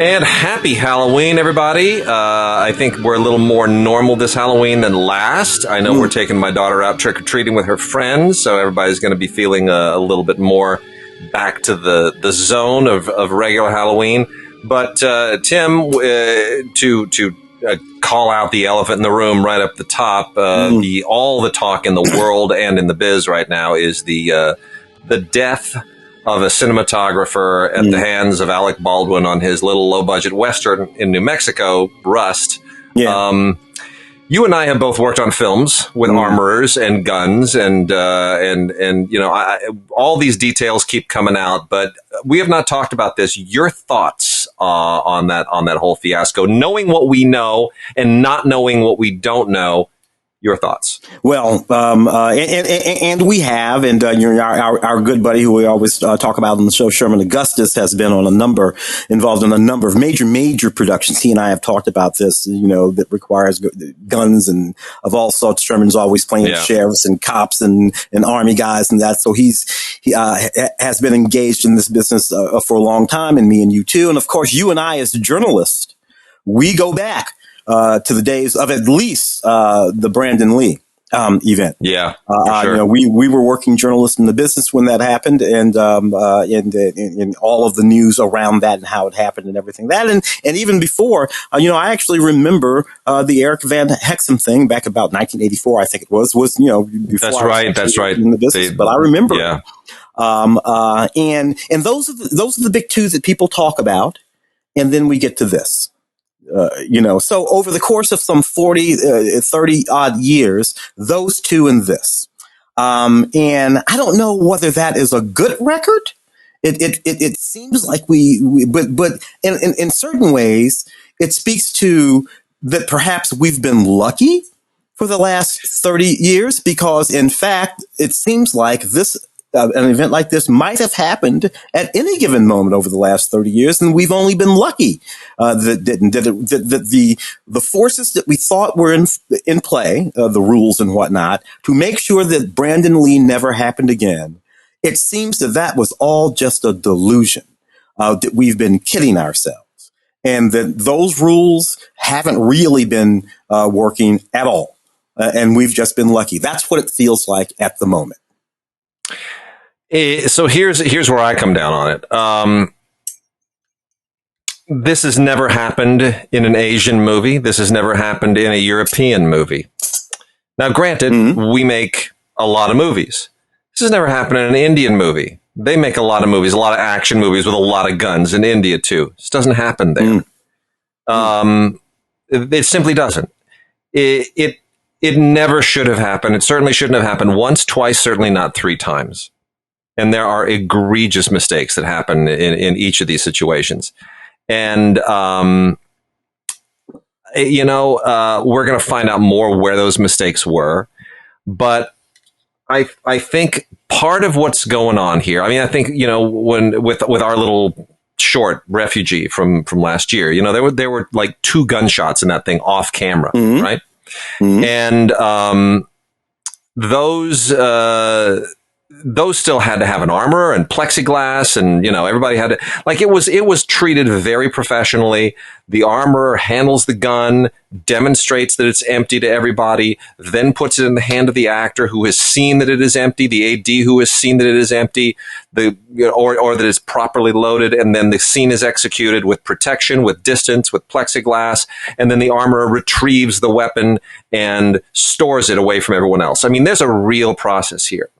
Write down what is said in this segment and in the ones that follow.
And happy Halloween, everybody. I think we're a little more normal this Halloween than last. I know we're taking my daughter out trick-or-treating with her friends, so everybody's going to be feeling a little bit more back to the zone of regular Halloween. But, Tim, to call out the elephant in the room right up the top, all the talk in the world and in the biz right now is the death of a cinematographer at the hands of Alec Baldwin on his little low-budget Western in New Mexico, Rust. Yeah. You and I have both worked on films with armorers and guns, and you know, all these details keep coming out, but we have not talked about this. Your thoughts on that whole fiasco, knowing what we know and not knowing what we don't know. Your thoughts? Well, and we have, and our good buddy who we always talk about on the show, Sherman Augustus, has been involved in a number of major productions. He and I have talked about this, you know, that requires guns and of all sorts. Sherman's always playing sheriffs and cops and army guys and that. So he has been engaged in this business for a long time, and me and you too. And of course, you and I as journalists, we go back to the days of at least the Brandon Lee event. Yeah, sure. You know, we were working journalists in the business when that happened, and in all of the news around that and how it happened and everything that, and even before, you know, I actually remember the Eric Van Hexum thing back about 1984, I think it was you know, before that's right in the business, but I remember. Yeah. And those are the big two that people talk about, and then we get to this. You know, so over the course of some 30 odd years, those two and this. And I don't know whether that is a good record. It seems like but in certain ways, it speaks to that perhaps we've been lucky for the last 30 years, because in fact, it seems like an event like this might have happened at any given moment over the last 30 years, and we've only been lucky that didn't. That the forces that we thought were in play, the rules and whatnot, to make sure that Brandon Lee never happened again. It seems that was all just a delusion, that we've been kidding ourselves, and that those rules haven't really been working at all, and we've just been lucky. That's what it feels like at the moment. So here's where I come down on it. This has never happened in an Asian movie. This has never happened in a European movie. Now, granted, we make a lot of movies. This has never happened in an Indian movie. They make a lot of movies, a lot of action movies with a lot of guns in India too. This doesn't happen there. It simply doesn't. It never should have happened. It certainly shouldn't have happened once, twice, certainly not 3 times. And there are egregious mistakes that happen in each of these situations. And, you know, we're going to find out more where those mistakes were. But I think part of what's going on here, I mean, I think, you know, with our little short Refugee from last year, you know, there were like 2 gunshots in that thing off camera, right? And those still had to have an armor and plexiglass, and, you know, everybody had to, like, it was treated very professionally. The armorer handles the gun, demonstrates that it's empty to everybody, then puts it in the hand of the actor who has seen that it is empty, the AD who has seen that it is empty, or that it's properly loaded, and then the scene is executed with protection, with distance, with plexiglass, and then the armorer retrieves the weapon and stores it away from everyone else. I mean, there's a real process here.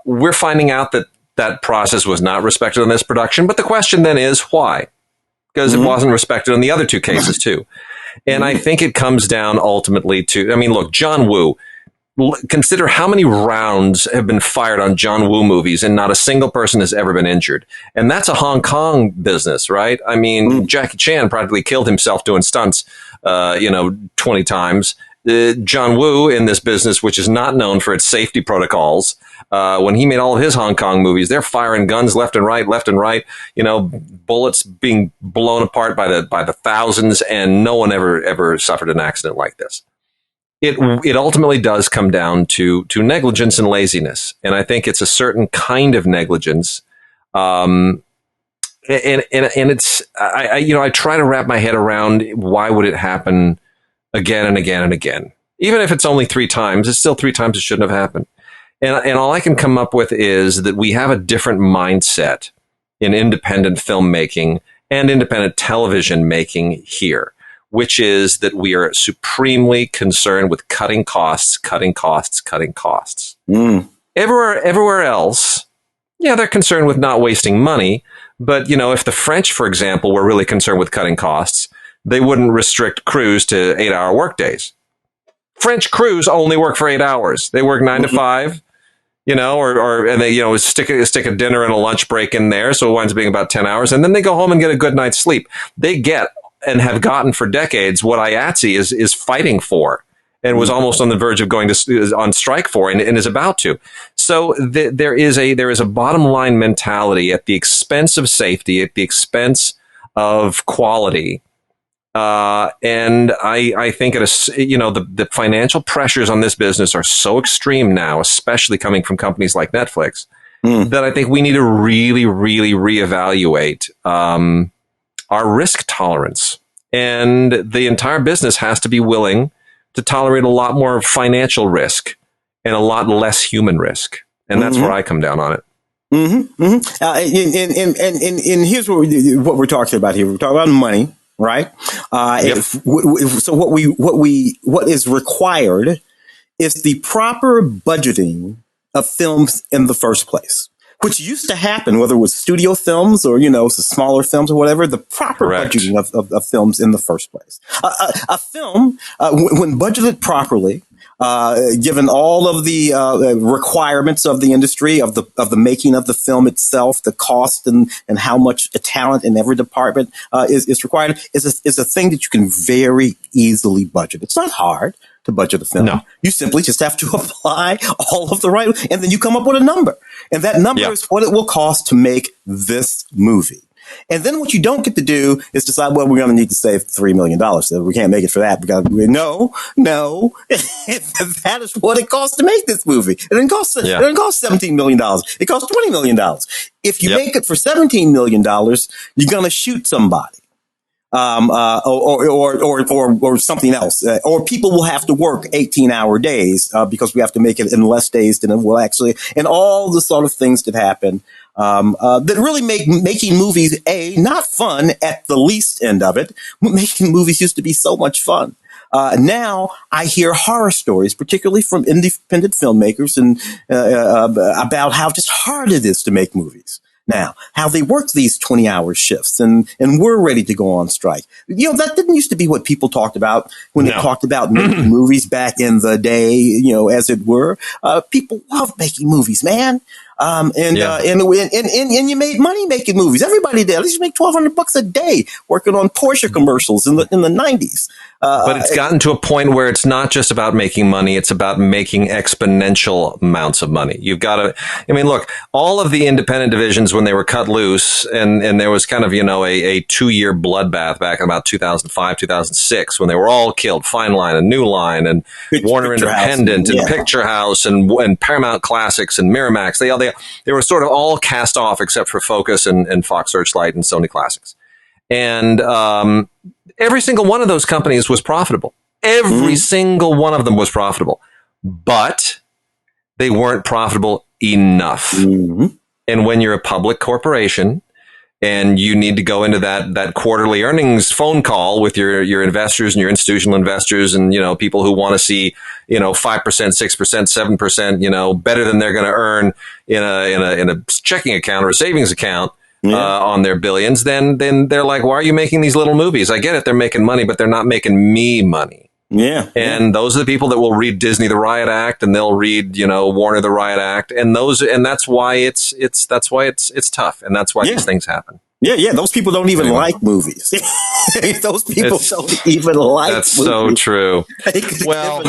We're finding out that process was not respected in this production, but the question then is why? Because it wasn't respected in the other 2 cases too. And I think it comes down ultimately to, I mean, look, John Woo, consider how many rounds have been fired on John Woo movies and not a single person has ever been injured. And that's a Hong Kong business, right? I mean, Jackie Chan practically killed himself doing stunts, 20 times. John Woo in this business, which is not known for its safety protocols, when he made all of his Hong Kong movies, they're firing guns left and right, bullets being blown apart by the thousands, and no one ever suffered an accident like this. It ultimately does come down to negligence and laziness, and I think it's a certain kind of negligence. And it's I try to wrap my head around why would it happen again and again and again. Even if it's only 3 times, it's still 3 times it shouldn't have happened. And all I can come up with is that we have a different mindset in independent filmmaking and independent television making here, which is that we are supremely concerned with cutting costs. Everywhere else, they're concerned with not wasting money. But, if the French, for example, were really concerned with cutting costs, they wouldn't restrict crews to 8-hour workdays. French crews only work for 8 hours. They work 9 to 5, and they, stick a dinner and a lunch break in there. So it winds up being about 10 hours. And then they go home and get a good night's sleep. They get and have gotten for decades what IATSE is fighting for and was almost on the verge of going on strike for and is about to. So there is a bottom line mentality at the expense of safety, at the expense of quality. And I think the financial pressures on this business are so extreme now, especially coming from companies like Netflix, that I think we need to really, really reevaluate our risk tolerance. And the entire business has to be willing to tolerate a lot more financial risk and a lot less human risk. And that's where I come down on it. And here's what we're talking about here. We're talking about money, right? Yep. So what is required is the proper budgeting of films in the first place, which used to happen, whether it was studio films or, smaller films or whatever, the proper budgeting of films in the first place. A film, when budgeted properly, given all of the requirements of the industry, of the making of the film itself, the cost and how much talent in every department is required, is a thing that you can very easily budget. It's not hard to budget a film. No. You simply just have to apply all of the right, and then you come up with a number. And that number is what it will cost to make this movie. And then what you don't get to do is decide, well, we're going to need to save $3 million. So we can't make it for that. No. That is what it costs to make this movie. It didn't cost $17 million. It costs $20 million. If you make it for $17 million, you're going to shoot somebody. Or something else, or people will have to work 18-hour days, because we have to make it in less days than it will actually, and all the sort of things that happen, that really make making movies, not fun at the least end of it. Making movies used to be so much fun. Now I hear horror stories, particularly from independent filmmakers, and about how just hard it is to make movies. Now, how they work these 20-hour shifts and we're ready to go on strike. That didn't used to be what people talked about when they talked about making movies back in the day, as it were. People love making movies, man. And you made money making movies. Everybody did. At least you make $1,200 a day working on Porsche commercials in the 90s. But it's gotten to a point where it's not just about making money. It's about making exponential amounts of money. You've got to, look, all of the independent divisions, when they were cut loose, and there was kind of, a 2-year bloodbath back in about 2005, 2006, when they were all killed. Fine Line and New Line and Warner Independent and Picture House and Paramount Classics and Miramax. They were sort of all cast off except for Focus and Fox Searchlight and Sony Classics. And every single one of those companies was profitable. Every single one of them was profitable. But they weren't profitable enough. And when you're a public corporation and you need to go into that quarterly earnings phone call with your investors and your institutional investors and, people who want to see, 5%, 6%, 7%, better than they're going to earn in a checking account or a savings account, on their billions, then they're like, why are you making these little movies? I get it. They're making money, but they're not making me money. Yeah. And those are the people that will read Disney the Riot Act, and they'll read, Warner the Riot Act, and that's why it's tough, and that's why these things happen. Yeah. Those people don't even like movies. Those people don't even like that's movies. So true. Well,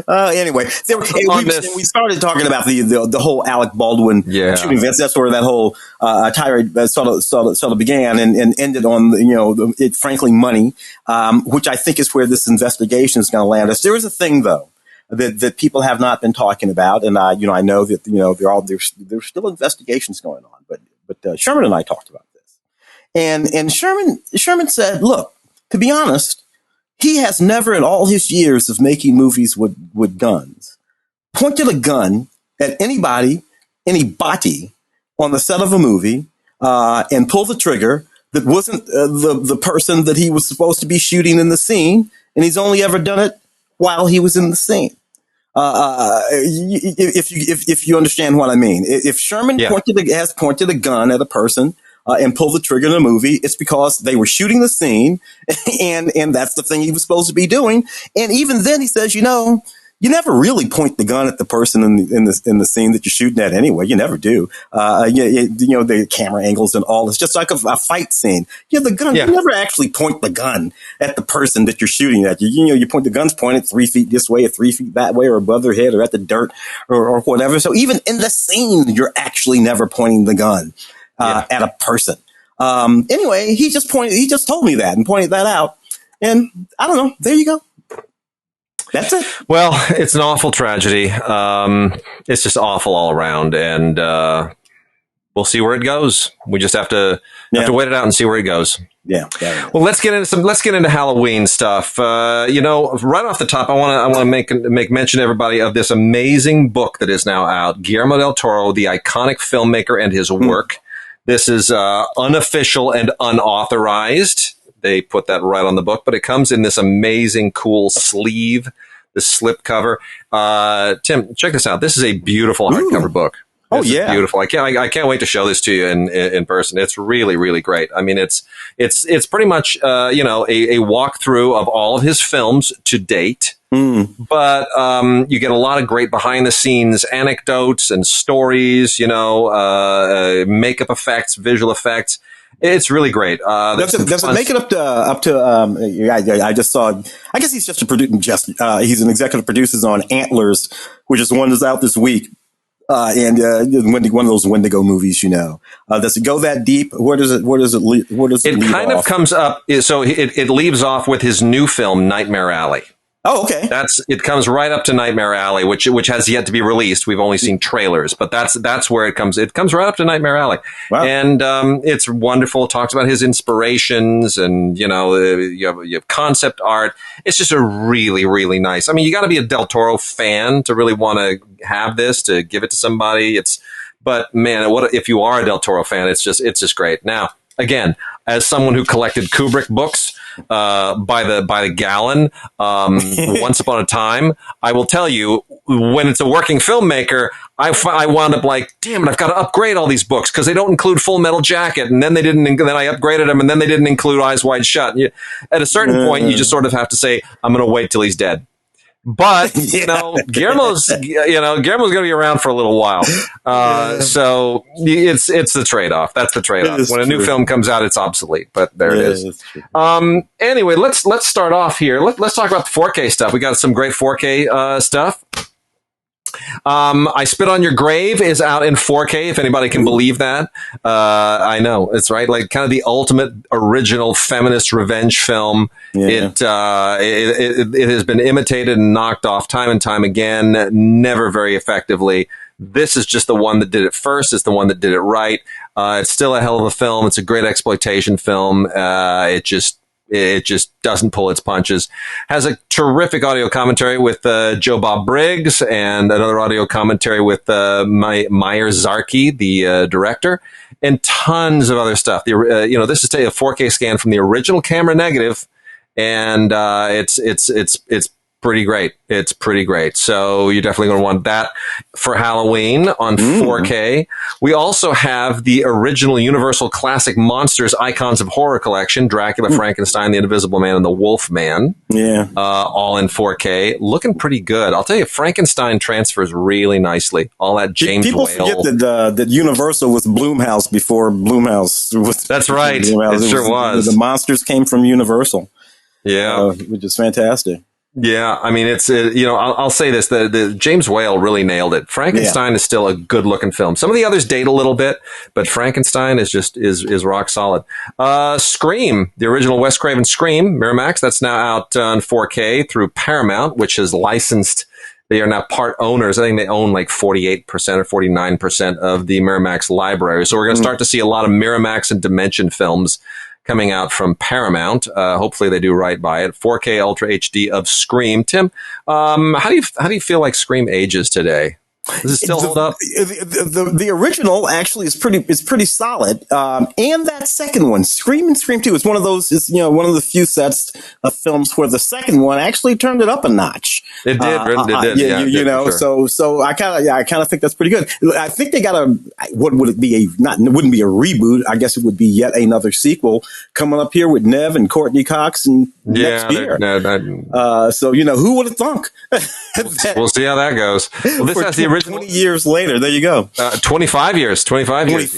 anyway, we started talking about the whole Alec Baldwin shooting events. That's where that whole tirade sort of began and ended on frankly money, which I think is where this investigation is going to land us. There is a thing though that people have not been talking about, and I know that there's still investigations going on, but Sherman and I talked about this. And Sherman said, look, to be honest, he has never in all his years of making movies with guns pointed a gun at anybody on the set of a movie and pulled the trigger that wasn't the person that he was supposed to be shooting in the scene. And he's only ever done it while he was in the scene. If you understand what I mean, if Sherman has pointed a gun at a person and pulled the trigger in a movie, it's because they were shooting the scene, and that's the thing he was supposed to be doing. And even then, he says, you never really point the gun at the person in the scene that you're shooting at anyway. You never do. The camera angles and all. It's just like a fight scene. The gun. You never actually point the gun at the person that you're shooting at. You point the gun's pointed 3 feet this way or 3 feet that way or above their head or at the dirt or whatever. So even in the scene, you're actually never pointing the gun at a person. Anyway, he just told me that and pointed that out. And I don't know. There you go. That's it. Well, it's an awful tragedy. It's just awful all around, and we'll see where it goes. We just have to wait it out and see where it goes. Yeah. Well, let's get into Halloween stuff. Right off the top, I want to make mention to everybody of this amazing book that is now out. Guillermo del Toro, the iconic filmmaker, and his work. This is unofficial and unauthorized. They put that right on the book, but it comes in this amazing, cool sleeve, the slip cover. Tim, check this out. This is a beautiful hardcover book. This is beautiful. I can't wait to show this to you in person. It's really, really great. I mean, it's pretty much a walkthrough of all of his films to date. But you get a lot of great behind the scenes anecdotes and stories, makeup effects, visual effects. It's really great. Does it make it up to I just saw, I guess he's just he's an executive producer on Antlers, which is the one that's out this week. And one of those Wendigo movies, does it go that deep? Where does it it kind of comes up. So it leaves off with his new film, Nightmare Alley. Oh, okay. It comes right up to Nightmare Alley, which has yet to be released. We've only seen trailers, but that's where it comes. It comes right up to Nightmare Alley. Wow. And it's wonderful. It talks about his inspirations, and you have concept art. It's just a really, really nice. I mean, you got to be a Del Toro fan to really want to have this, to give it to somebody. But man, what if you are a Del Toro fan? It's just great. Now, again, as someone who collected Kubrick books by the gallon once upon a time, I will tell you, when it's a working filmmaker, I wound up like, damn it, I've got to upgrade all these books because they don't include Full Metal Jacket, and then they didn't. Then I upgraded them, and then they didn't include Eyes Wide Shut. At a certain point, you just sort of have to say, I'm going to wait till he's dead. But Guillermo's going to be around for a little while, so it's the trade off. That's the trade off. When a new film comes out, it's obsolete. But there it is. Anyway, let's start off here. Let's talk about the 4K stuff. We got some great 4K stuff. I Spit on Your Grave is out in 4K, if anybody can believe that. I know, it's right, like kind of the ultimate original feminist revenge film. Yeah. It has been imitated and knocked off time and time again, never very effectively. This is just the one that did it first. It's the one that did it right. It's still a hell of a film. It's a great exploitation film. It just doesn't pull its punches. Has a terrific audio commentary with Joe Bob Briggs, and another audio commentary with Meyer Zarki, the director, and tons of other stuff. This is a 4K scan from the original camera negative, and it's pretty great. It's pretty great. So you're definitely going to want that for Halloween on 4K. We also have the original Universal Classic Monsters Icons of Horror Collection, Dracula, Frankenstein, the Invisible Man, and the Wolf Man. Yeah. All in 4K. Looking pretty good. I'll tell you, Frankenstein transfers really nicely. All that James People Whale. forget that Universal was Blumhouse before Blumhouse was. That's right. It sure was. The monsters came from Universal. Yeah. Which is fantastic. Yeah, I mean, it's I'll say this: the James Whale really nailed it. Frankenstein is still a good looking film. Some of the others date a little bit, but Frankenstein is just is rock solid. Scream, the original Wes Craven Scream, Miramax, that's now out on 4K through Paramount, which is licensed. They are now part owners. I think they own like 48% or 49% of the Miramax library. So we're going to start to see a lot of Miramax and Dimension films coming out from Paramount. Hopefully they do right by it. 4K Ultra HD of Scream. Tim, how do you feel like Scream ages today? Does it still hold up? The original actually is pretty solid, and that second one, Scream and Scream 2, is one of those. Is one of the few sets of films where the second one actually turned it up a notch. It did. Yeah, sure. So I kind of think that's pretty good. I think they got what would it be? It wouldn't be a reboot. I guess it would be yet another sequel coming up here with Nev and Courtney Cox and next year. So who would have thunk? We'll see how that goes. Well, this has the original. 20 years later, there you go. 25 years. 25 years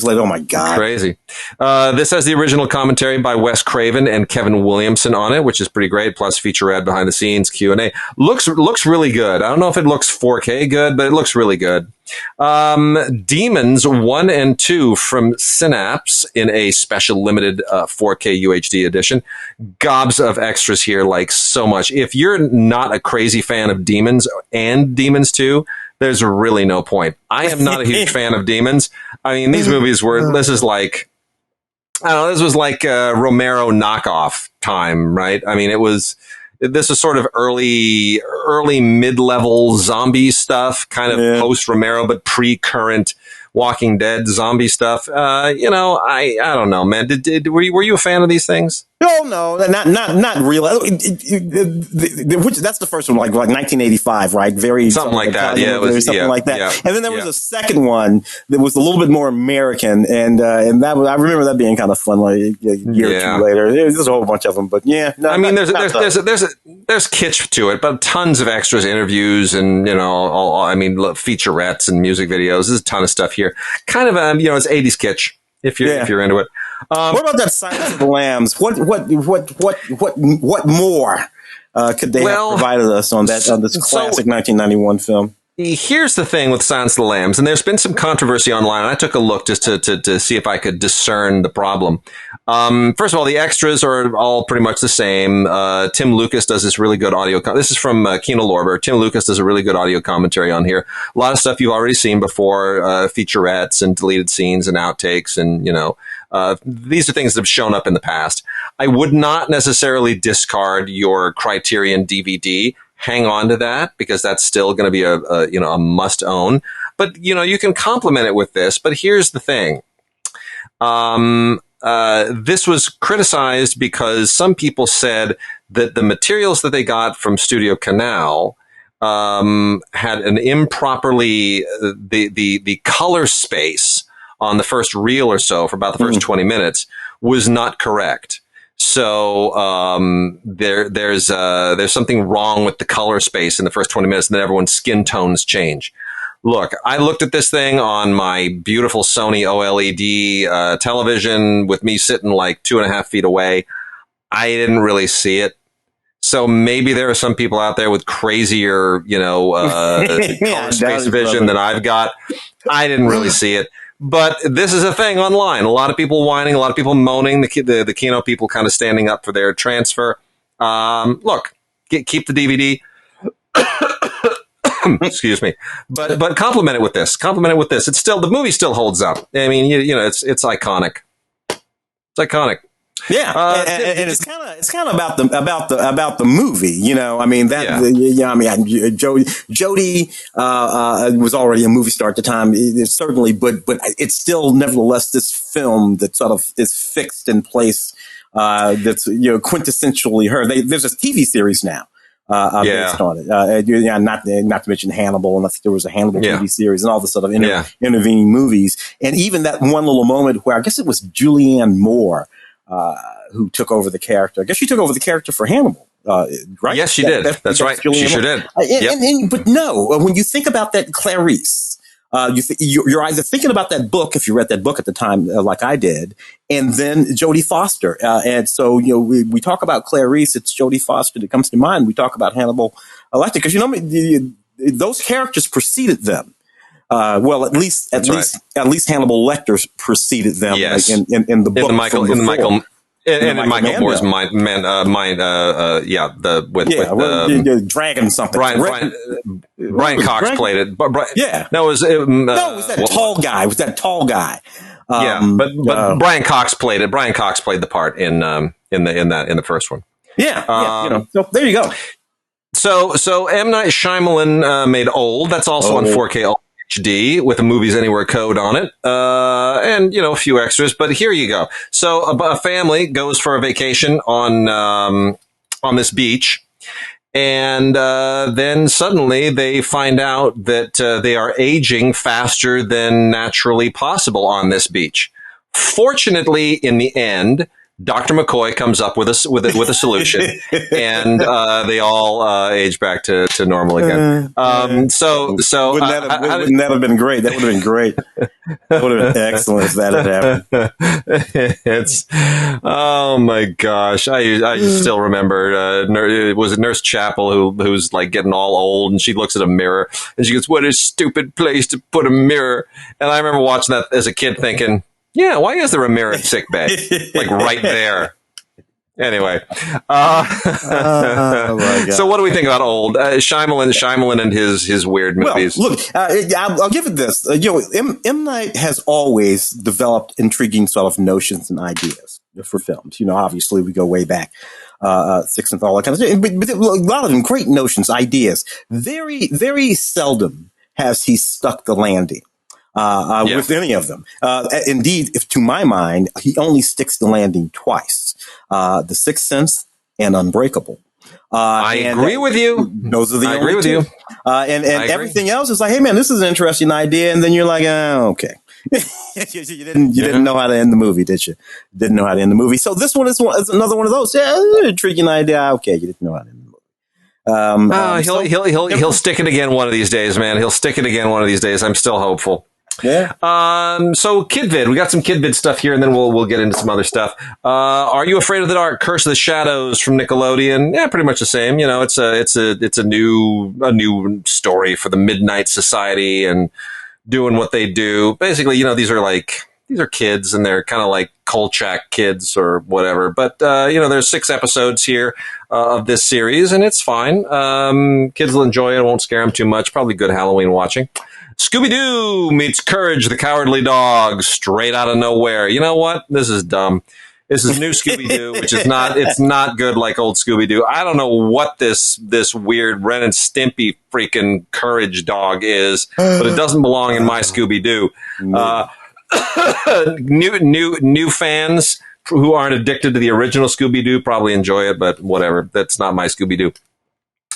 later. Oh my God. Crazy. This has the original commentary by Wes Craven and Kevin Williamson on it, which is pretty great. Plus featurette behind the scenes Q&A. Looks really good. I don't know if it looks 4K good, but it looks really good. Demons 1 and 2 from Synapse in a special limited 4K UHD edition. Gobs of extras here, like so much. If you're not a crazy fan of Demons and Demons 2, there's really no point. I am not a huge fan of Demons. I mean, these movies were, this was like Romero knockoff time, right? I mean, this is sort of early mid-level zombie stuff, kind of post Romero, but pre-current Walking Dead zombie stuff. I don't know, man. Were you a fan of these things? No, not really. That's the first one, like 1985, right? Something like that. Yeah, it was something like that. Yeah, and then there was a second one that was a little bit more American, and that was, I remember that being kind of fun. Like a year or two later, there's a whole bunch of them. But yeah, no, I mean, there's kitsch to it, but tons of extras, interviews, and featurettes and music videos. There's a ton of stuff here. Kind of it's 80s kitsch if you're into it. What about that Silence of the Lambs? What more could they have provided us on this classic 1991 film? Here's the thing with Silence of the Lambs, and there's been some controversy online, and I took a look just to see if I could discern the problem. First of all, the extras are all pretty much the same. Tim Lucas does this really good audio. This is from Kino Lorber. Tim Lucas does a really good audio commentary on here. A lot of stuff you've already seen before, featurettes and deleted scenes and outtakes, and these are things that have shown up in the past. I would not necessarily discard your Criterion DVD. Hang on to that, because that's still going to be a must own. But you can complement it with this. But here's the thing: this was criticized because some people said that the materials that they got from Studio Canal had an improperly the color space on the first reel or so for about the first 20 minutes was not correct. So there's something wrong with the color space in the first 20 minutes, and then everyone's skin tones change. Look, I looked at this thing on my beautiful Sony OLED television with me sitting like 2.5 feet away. I didn't really see it. So maybe there are some people out there with crazier, color space vision than I've got. I didn't really see it. But this is a thing online. A lot of people whining, a lot of people moaning, the Kino people kind of standing up for their transfer. Look, keep the DVD. Excuse me. But complement it with this. It's still, the movie still holds up. I mean, it's iconic. It's iconic. Yeah, and it's kind of about the movie, I mean Jody was already a movie star at the time, certainly, but it's still nevertheless this film that sort of is fixed in place, that's quintessentially her. There's a TV series now based on it. Yeah, not to mention Hannibal, and I think there was a Hannibal TV series and all this sort of intervening movies. And even that one little moment where I guess it was Julianne Moore who took over the character. I guess she took over the character for Hannibal. Right? Yes, she did. That's right. She sure did. But no, when you think about that Clarice, you're either thinking about that book, if you read that book at the time, like I did, and then Jodie Foster. And so, we talk about Clarice, it's Jodie Foster that comes to mind. We talk about Hannibal Lecter because, those characters preceded them. Well, at least Hannibal Lecter preceded them in the book. In Michael Moore's mind, Dragon something. Brian Cox played it. But it was that tall guy. It was that tall guy. But Brian Cox played it. Brian Cox played the part in the first one. So there you go. So M. Night Shyamalan made Old. That's also on 4K HD with the Movies Anywhere code on it, and a few extras. But here you go. So a family goes for a vacation on this beach, and then suddenly they find out that they are aging faster than naturally possible on this beach. Fortunately, in the end, Dr. McCoy comes up with a solution, and they all age back to normal again. Wouldn't that have been great? That would have been great. That would have been excellent if that had happened. Oh my gosh! I still remember. Was it Nurse Chapel who's like getting all old, and she looks at a mirror and she goes, "What a stupid place to put a mirror." And I remember watching that as a kid, thinking, yeah, why is there a mirror in sick bay? Like right there. Anyway. So what do we think about Old? Shyamalan and his weird movies. Well, look, I'll give it this. M. Night has always developed intriguing sort of notions and ideas for films. Obviously we go way back. Sixth and all that kind of stuff. But a lot of them, great notions, ideas. Very, very seldom has he stuck the landing. With any of them. Indeed, to my mind, he only sticks the landing twice. The Sixth Sense and Unbreakable. I agree with you. Those are the only two. And everything else is like, hey man, this is an interesting idea. And then you're like, okay. you didn't know how to end the movie, did you? Didn't know how to end the movie. So this one is another one of those. Yeah, intriguing idea. Okay, you didn't know how to end the movie. He'll stick it again one of these days, man. He'll stick it again one of these days. I'm still hopeful. Yeah. So KidVid, we got some KidVid stuff here, and then we'll get into some other stuff. Are You Afraid of the Dark? Curse of the Shadows from Nickelodeon. Yeah, pretty much the same. It's a new story for the Midnight Society and doing what they do. Basically, these are kids, and they're kind of like Kolchak kids or whatever. But there's 6 episodes here of this series, and it's fine. Kids will enjoy it. It won't scare them too much. Probably good Halloween watching. Scooby-Doo meets Courage the Cowardly Dog, straight out of nowhere. You know what? This is dumb. This is new Scooby-Doo, which is it's not good like old Scooby-Doo. I don't know what this weird Ren and Stimpy freaking Courage dog is, but it doesn't belong in my Scooby-Doo. New fans who aren't addicted to the original Scooby-Doo probably enjoy it, but whatever. That's not my Scooby-Doo.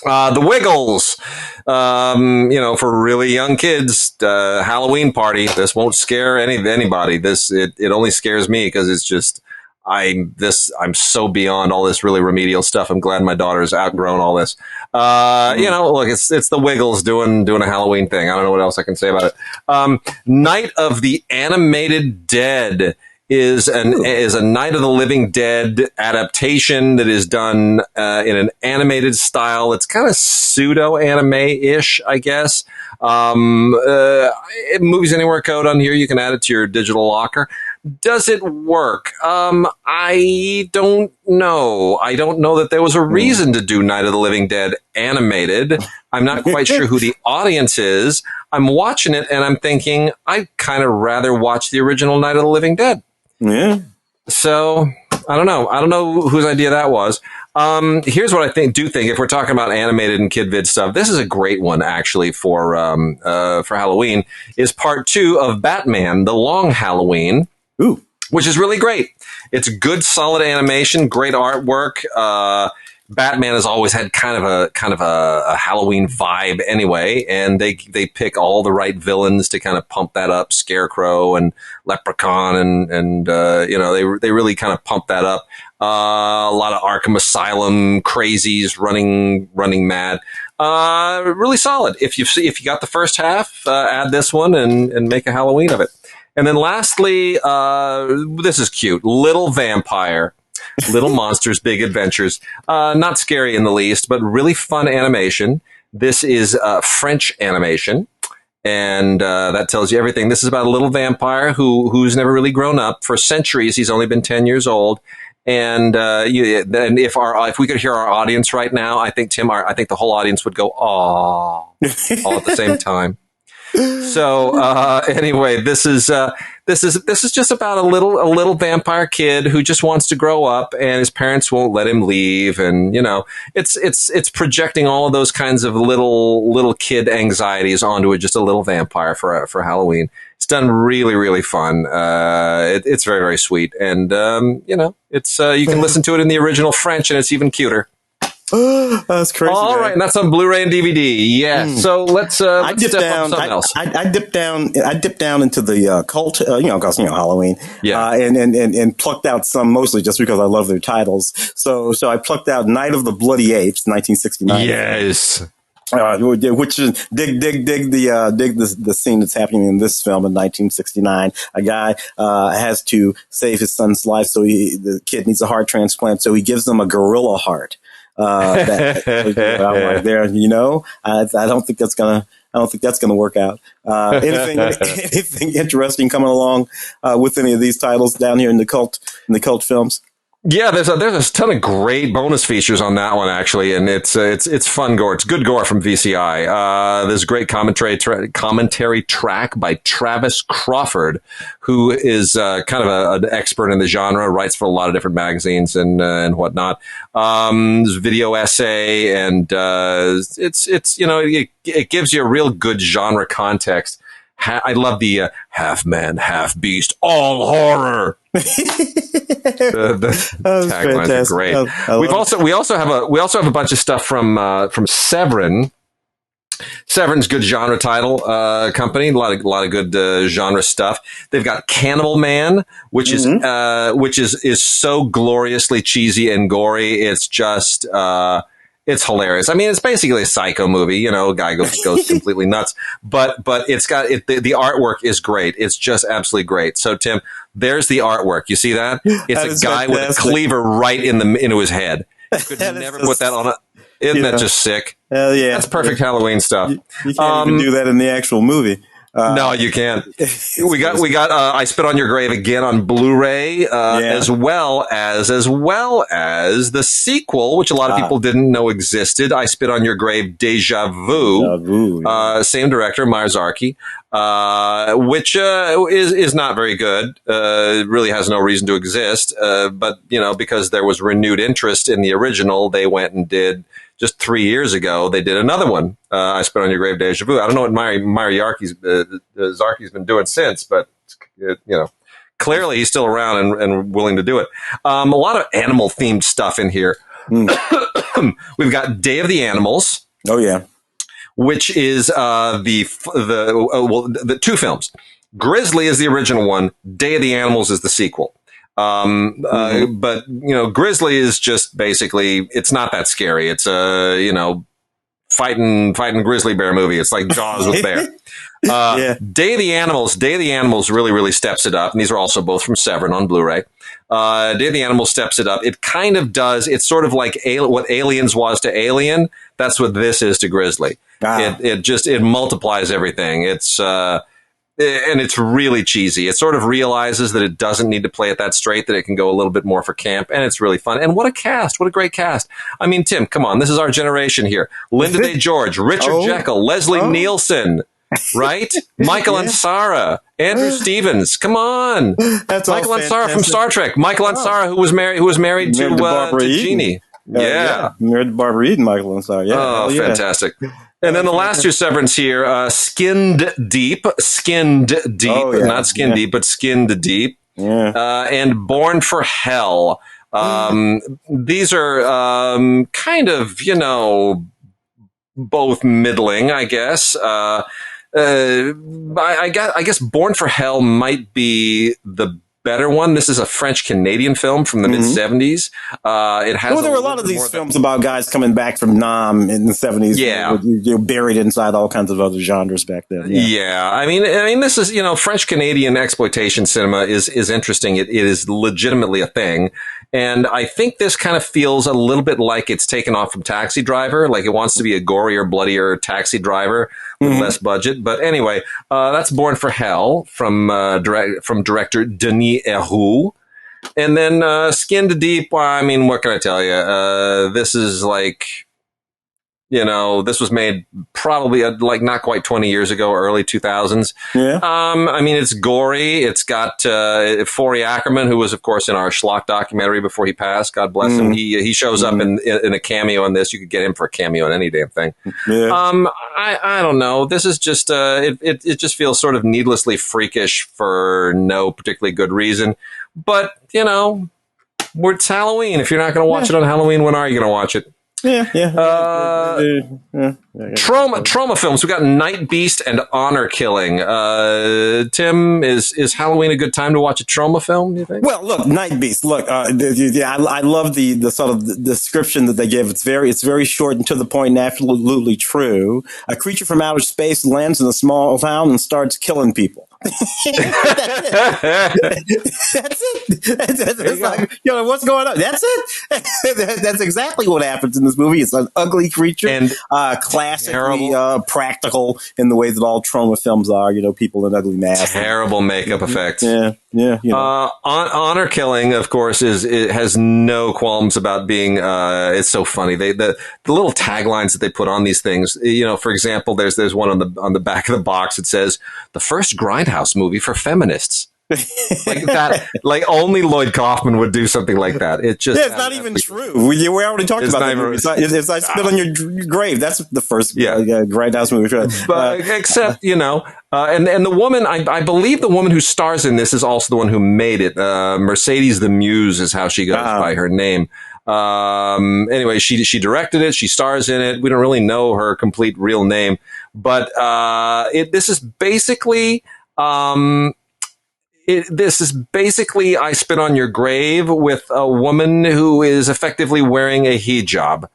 The Wiggles, for really young kids, Halloween party. This won't scare anybody. It only scares me because it's just, I'm so beyond all this really remedial stuff. I'm glad my daughter's outgrown all this. Look, it's the Wiggles doing a Halloween thing. I don't know what else I can say about it. Night of the Animated Dead is a Night of the Living Dead adaptation that is done in an animated style. It's kind of pseudo anime-ish, I guess. Movies Anywhere code on here. You can add it to your digital locker. Does it work? I don't know. I don't know that there was a reason to do Night of the Living Dead animated. I'm not quite sure who the audience is. I'm watching it and I'm thinking I'd kind of rather watch the original Night of the Living Dead. Yeah. So I don't know. I don't know whose idea that was. Here's what I do think if we're talking about animated and KidVid stuff, this is a great one actually for Halloween, is part 2 of Batman, The Long Halloween. Ooh. Which is really great. It's good, solid animation, great artwork. Batman has always had kind of a Halloween vibe anyway, and they pick all the right villains to kind of pump that up. Scarecrow and Leprechaun, and they really kind of pump that up. A lot of Arkham Asylum crazies running mad. Really solid. If you got the first half, add this one and make a Halloween of it. And then lastly, this is cute. Little Vampire. Little Monsters, Big Adventures. Not scary in the least, but really fun animation. This is French animation, and that tells you everything. This is about a little vampire who's never really grown up. For centuries, he's only been 10 years old. And if we could hear our audience right now, I think Tim, I think the whole audience would go, "Aww," all at the same time. So anyway, this is just about a little vampire kid who just wants to grow up, and his parents won't let him leave, and it's projecting all of those kinds of little kid anxieties onto just a little vampire for Halloween. It's done really, really fun. It's very, very sweet, and it's you can listen to it in the original French, and it's even cuter. That's crazy. All right, and that's on Blu-ray and DVD. Yeah. So let's step on something else. I dipped down into the cult, because Halloween. Yeah. And plucked out some, mostly just because I love their titles. So I plucked out Night of the Bloody Apes, 1969. Yes. Which is dig the scene that's happening in this film in 1969. A guy has to save his son's life, so the kid needs a heart transplant, so he gives them a gorilla heart. I'm like, I don't think that's gonna work out. Anything interesting coming along with any of these titles down here in the cult films? Yeah, there's a ton of great bonus features on that one actually, and it's fun gore. It's good gore from VCI. There's a great commentary track by Travis Crawford, who is kind of an expert in the genre, writes for a lot of different magazines and whatnot. There's a video essay, and it gives you a real good genre context. I love the half man, half beast, all horror. The taglines are great. We also have a bunch of stuff from Severin. Severin's good genre title company. A lot of good genre stuff. They've got Cannibal Man, which is so gloriously cheesy and gory. It's just it's hilarious. I mean, it's basically a Psycho movie. A guy goes completely nuts, but it's got the artwork is great. It's just absolutely great. So Tim, there's the artwork. You see that? It's a guy with a cleaver right into his head. You could never put that on a. Isn't that just sick? Hell yeah. That's perfect Halloween stuff. You can't even do that in the actual movie. No, you can't. We got I Spit on Your Grave again on Blu-ray, as well as the sequel, which a lot of people didn't know existed. I Spit on Your Grave, Deja Vu. Same director, Miyazaki, which is not very good. Really has no reason to exist. But because there was renewed interest in the original, they went and did. Just 3 years ago, they did another one. I Spit on Your Grave, Deja Vu. I don't know what Zarki's been doing since, but clearly he's still around and willing to do it. A lot of animal themed stuff in here. We've got Day of the Animals. Oh yeah, which is the two films. Grizzly is the original one. Day of the Animals is the sequel. But Grizzly is just basically, it's not that scary. It's a, fighting grizzly bear movie. It's like Jaws with bear. Day of the Animals really, really steps it up. And these are also both from Severin on Blu-ray. Day of the Animals steps it up. It kind of does. It's sort of like what Aliens was to Alien. That's what this is to Grizzly. It multiplies everything. And it's really cheesy. It sort of realizes that it doesn't need to play it that straight, that it can go a little bit more for camp, and it's really fun. And what a cast. What a great cast. I mean, Tim, come on. This is our generation here. Linda Day George, Richard Jekyll, Leslie Nielsen, right? Michael Ansara, Andrew Stevens. Come on. That's Michael Ansara from Star Trek. Michael Ansara, who was married to Jeannie. Married to Barbara Eden, Michael Ansara. Oh, fantastic. And then the last two Severins here, Skinned Deep, not Skin Deep, but Skinned Deep, and Born for Hell. These are kind of, both middling, I guess. I guess Born for Hell might be the better one. This is a French-Canadian film from the mid-70s. It has there were a lot of these films about guys coming back from Nam in the 70s. Yeah. You're buried inside all kinds of other genres back then. Yeah. I mean, this is, French-Canadian exploitation cinema is interesting. It is legitimately a thing. And I think this kind of feels a little bit like it's taken off from Taxi Driver, like it wants to be a gorier, bloodier Taxi Driver with less budget. But anyway, that's Born for Hell from director Denis Héroux. And then Skinned Deep, well, I mean, what can I tell you? This is like, this was made probably like not quite 20 years ago, early 2000s. Yeah. I mean, it's gory. It's got Forey Ackerman, who was, of course, in our Schlock documentary before he passed. God bless him. He shows up in a cameo in this. You could get him for a cameo in any damn thing. Yeah. I don't know. This is just it just feels sort of needlessly freakish for no particularly good reason. But it's Halloween. If you're not going to watch it on Halloween, when are you going to watch it? Trauma films. We got Night Beast and Honor Killing. Tim, is Halloween a good time to watch a trauma film, do you think? Well, look, Night Beast. Look, I love the sort of description that they give. It's very short and to the point and absolutely true. A creature from outer space lands in a small town and starts killing people. That's it. That's like, what's going on? That's it. That's exactly what happens in this movie. It's an ugly creature, and classically practical in the way that all trauma films are. People in ugly masks, terrible makeup effects. Yeah. Honor Killing, of course, it has no qualms about being. It's so funny. The little taglines that they put on these things. For example, there's one on the back of the box. It says the first Grindhouse movie for feminists. Like that, like only Lloyd Kaufman would do something like that. It just it's not even true. We already talked about that. It's I Spit on Your Grave. That's the first Grindhouse movie. But except and the woman, I believe the woman who stars in this is also the one who made it. Mercedes the Muse is how she goes by her name. Anyway, she directed it. She stars in it. We don't really know her complete real name, but this is basically. This is basically I Spit on Your Grave with a woman who is effectively wearing a hijab.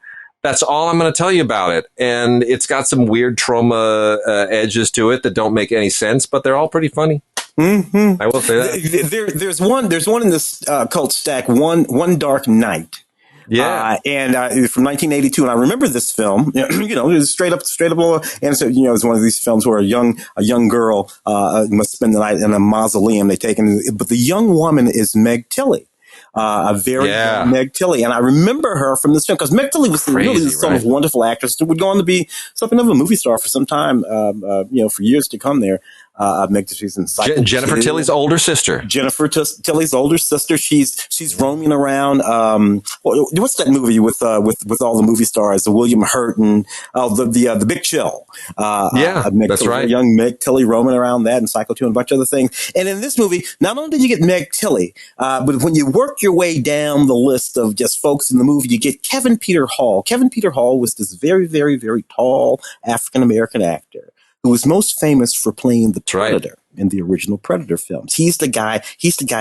That's all I'm going to tell you about it. And it's got some weird trauma edges to it that don't make any sense, but they're all pretty funny. I will say that. There's one in this cult stack, One Dark Night. Yeah, and from 1982, and I remember this film. It was straight up, and so it's one of these films where a young girl must spend the night in a mausoleum. But the young woman is Meg Tilly. A very young Meg Tilly, and I remember her from this film because Meg Tilly was really sort of wonderful actress who would go on to be something of a movie star for some time, for years to come. There, Meg Tilly's in Jennifer Tilly's older sister. Tilly's older sister. She's roaming around. What's that movie with all the movie stars? William Hurt and the Big Chill. That's right. Young Meg Tilly roaming around that and Psycho 2 and a bunch of other things. And in this movie, not only did you get Meg Tilly, but when you work your way down the list of just folks in the movie, you get Kevin Peter Hall. Kevin Peter Hall was this very, very, very tall African-American actor who was most famous for playing the Predator in the original Predator films. He's the guy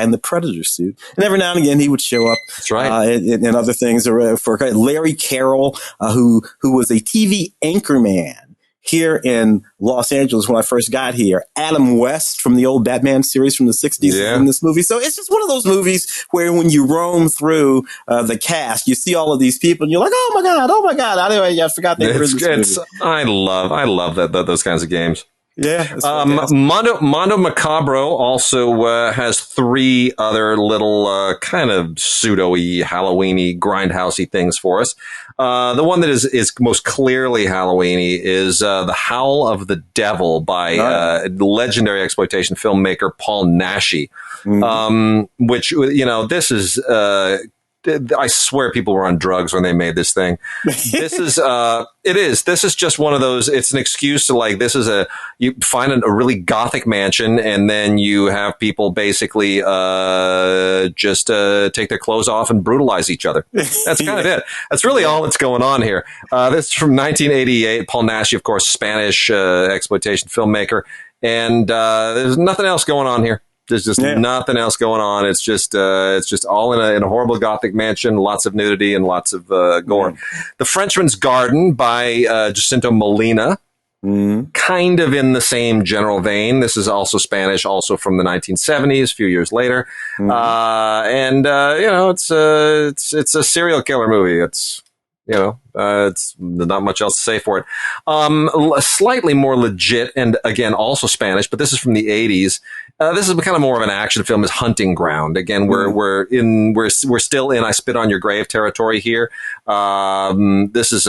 in the Predator suit. And every now and again, he would show up in other things. For Larry Carroll, who was a TV anchorman here in Los Angeles when I first got here. Adam West from the old Batman series from the 60s in this movie. So it's just one of those movies where when you roam through the cast, you see all of these people and you're like, oh my God. Anyway, I forgot they were in this movie. I love those kinds of games. Yeah. Mondo Macabro also has three other little kind of pseudo-y, Halloween-y, grindhousey things for us. The one that is most clearly Halloween-y is The Howl of the Devil by legendary exploitation filmmaker Paul Naschy, which, this is I swear people were on drugs when they made this thing. This is just one of those, it's an excuse to like, you find a really gothic mansion and then you have people basically just take their clothes off and brutalize each other. That's kind of it. That's really all that's going on here. This is from 1988. Paul Naschy, of course, Spanish exploitation filmmaker. And there's nothing else going on here. There's just nothing else going on. It's just all in a horrible gothic mansion, lots of nudity and lots of gore. The Frenchman's Garden by Jacinto Molina, kind of in the same general vein. This is also Spanish, also from the 1970s, a few years later. It's a serial killer movie. It's not much else to say for it. Slightly more legit, and again, also Spanish, but this is from the 80s. This is kind of more of an action film, is Hunting Ground. Again, we're still in I Spit on Your Grave territory here. This is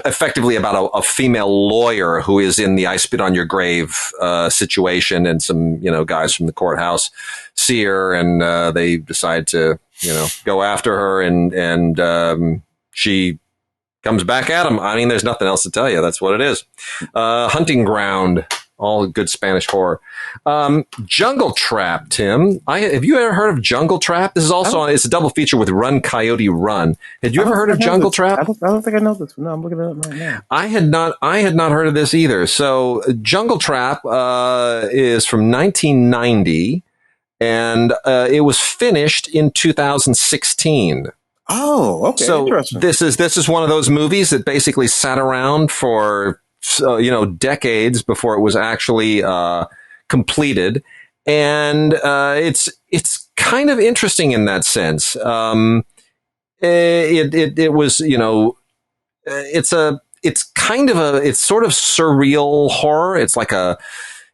effectively about a female lawyer who is in the I Spit on Your Grave situation, and some guys from the courthouse see her, and they decide to go after her, and she comes back at him. I mean, there's nothing else to tell you. That's what it is. Hunting Ground, all good Spanish horror. Jungle Trap, Tim. Have you ever heard of Jungle Trap? This is also it's a double feature with Run Coyote Run. Had you ever heard of Jungle Trap? I don't think I know this. No, I'm looking it up right now. I had not heard of this either. So Jungle Trap is from 1990, and it was finished in 2016. Oh, okay. So interesting. this is one of those movies that basically sat around for decades before it was actually completed, and it's kind of interesting in that sense. It was it's sort of surreal horror. It's like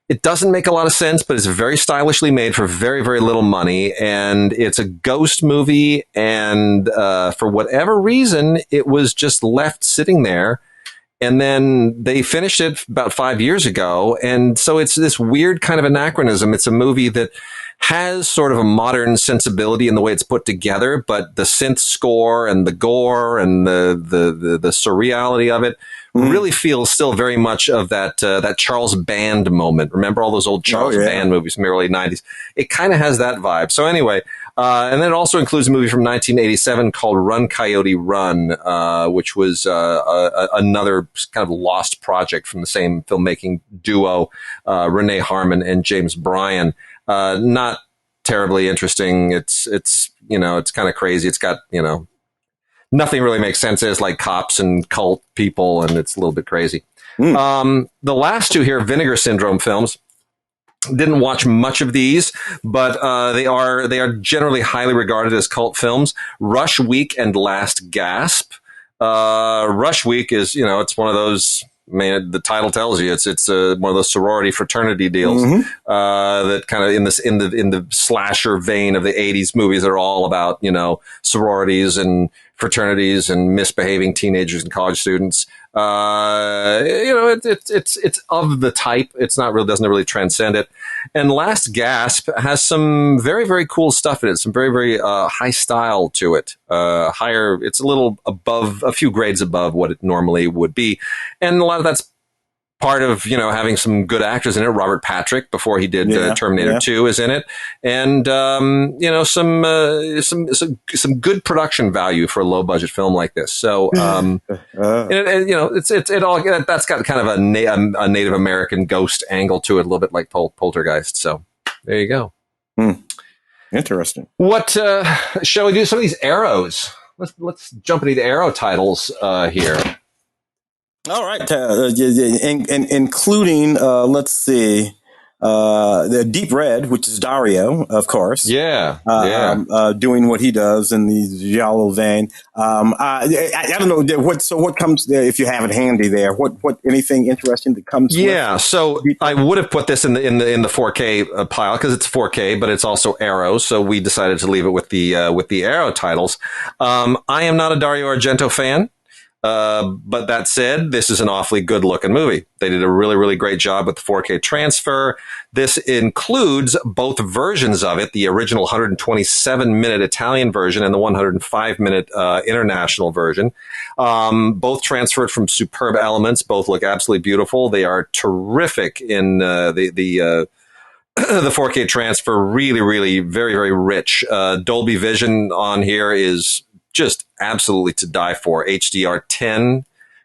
it doesn't make a lot of sense, but it's very stylishly made for very, very little money. And it's a ghost movie. And for whatever reason, it was just left sitting there. And then they finished it about 5 years ago. And so it's this weird kind of anachronism. It's a movie that has sort of a modern sensibility in the way it's put together, but the synth score and the gore and the surreality of it really feels still very much of that Charles Band moment. Remember all those old Charles Band movies from the early 90s? It kind of has that vibe. So anyway, and then it also includes a movie from 1987 called Run Coyote Run, which was another kind of lost project from the same filmmaking duo, Renee Harmon and James Bryan. Not terribly interesting. It's kind of crazy. It's got, nothing really makes sense. It's like cops and cult people, and it's a little bit crazy. The last two here, Vinegar Syndrome films. Didn't watch much of these, but they are generally highly regarded as cult films. Rush Week and Last Gasp. Rush Week is, it's one of those. I mean, the title tells you it's one of those sorority fraternity deals that kind of in the slasher vein of the 80s movies that are all about sororities and fraternities and misbehaving teenagers and college students. It's of the type. It's not really, doesn't really transcend it. And Last Gasp has some very, very cool stuff in it. Some very, very high style to it. Higher. It's a little above, a few grades above what it normally would be, and a lot of that's part of having some good actors in it. Robert Patrick, before he did Terminator 2, is in it, and some good production value for a low budget film like this. So it all that's got kind of a Native American ghost angle to it, a little bit like Poltergeist. So there you go. Interesting. What shall we do? Some of these arrows. Let's jump into the arrow titles here. All right, including let's see, the Deep Red, which is Dario, of course. Doing what he does in the giallo vein. I don't know what comes there if you have it handy there. What anything interesting that comes? So I would have put this in the 4K pile because it's 4K, but it's also Arrow. So we decided to leave it with the Arrow titles. I am not a Dario Argento fan. But that said, this is an awfully good looking movie. They did a really, really great job with the 4K transfer. This includes both versions of it, the original 127-minute Italian version and the 105-minute international version. Both transferred from superb elements. Both look absolutely beautiful. They are terrific in the 4K transfer. Really, really very, very rich. Dolby Vision on here is just absolutely to die for. HDR10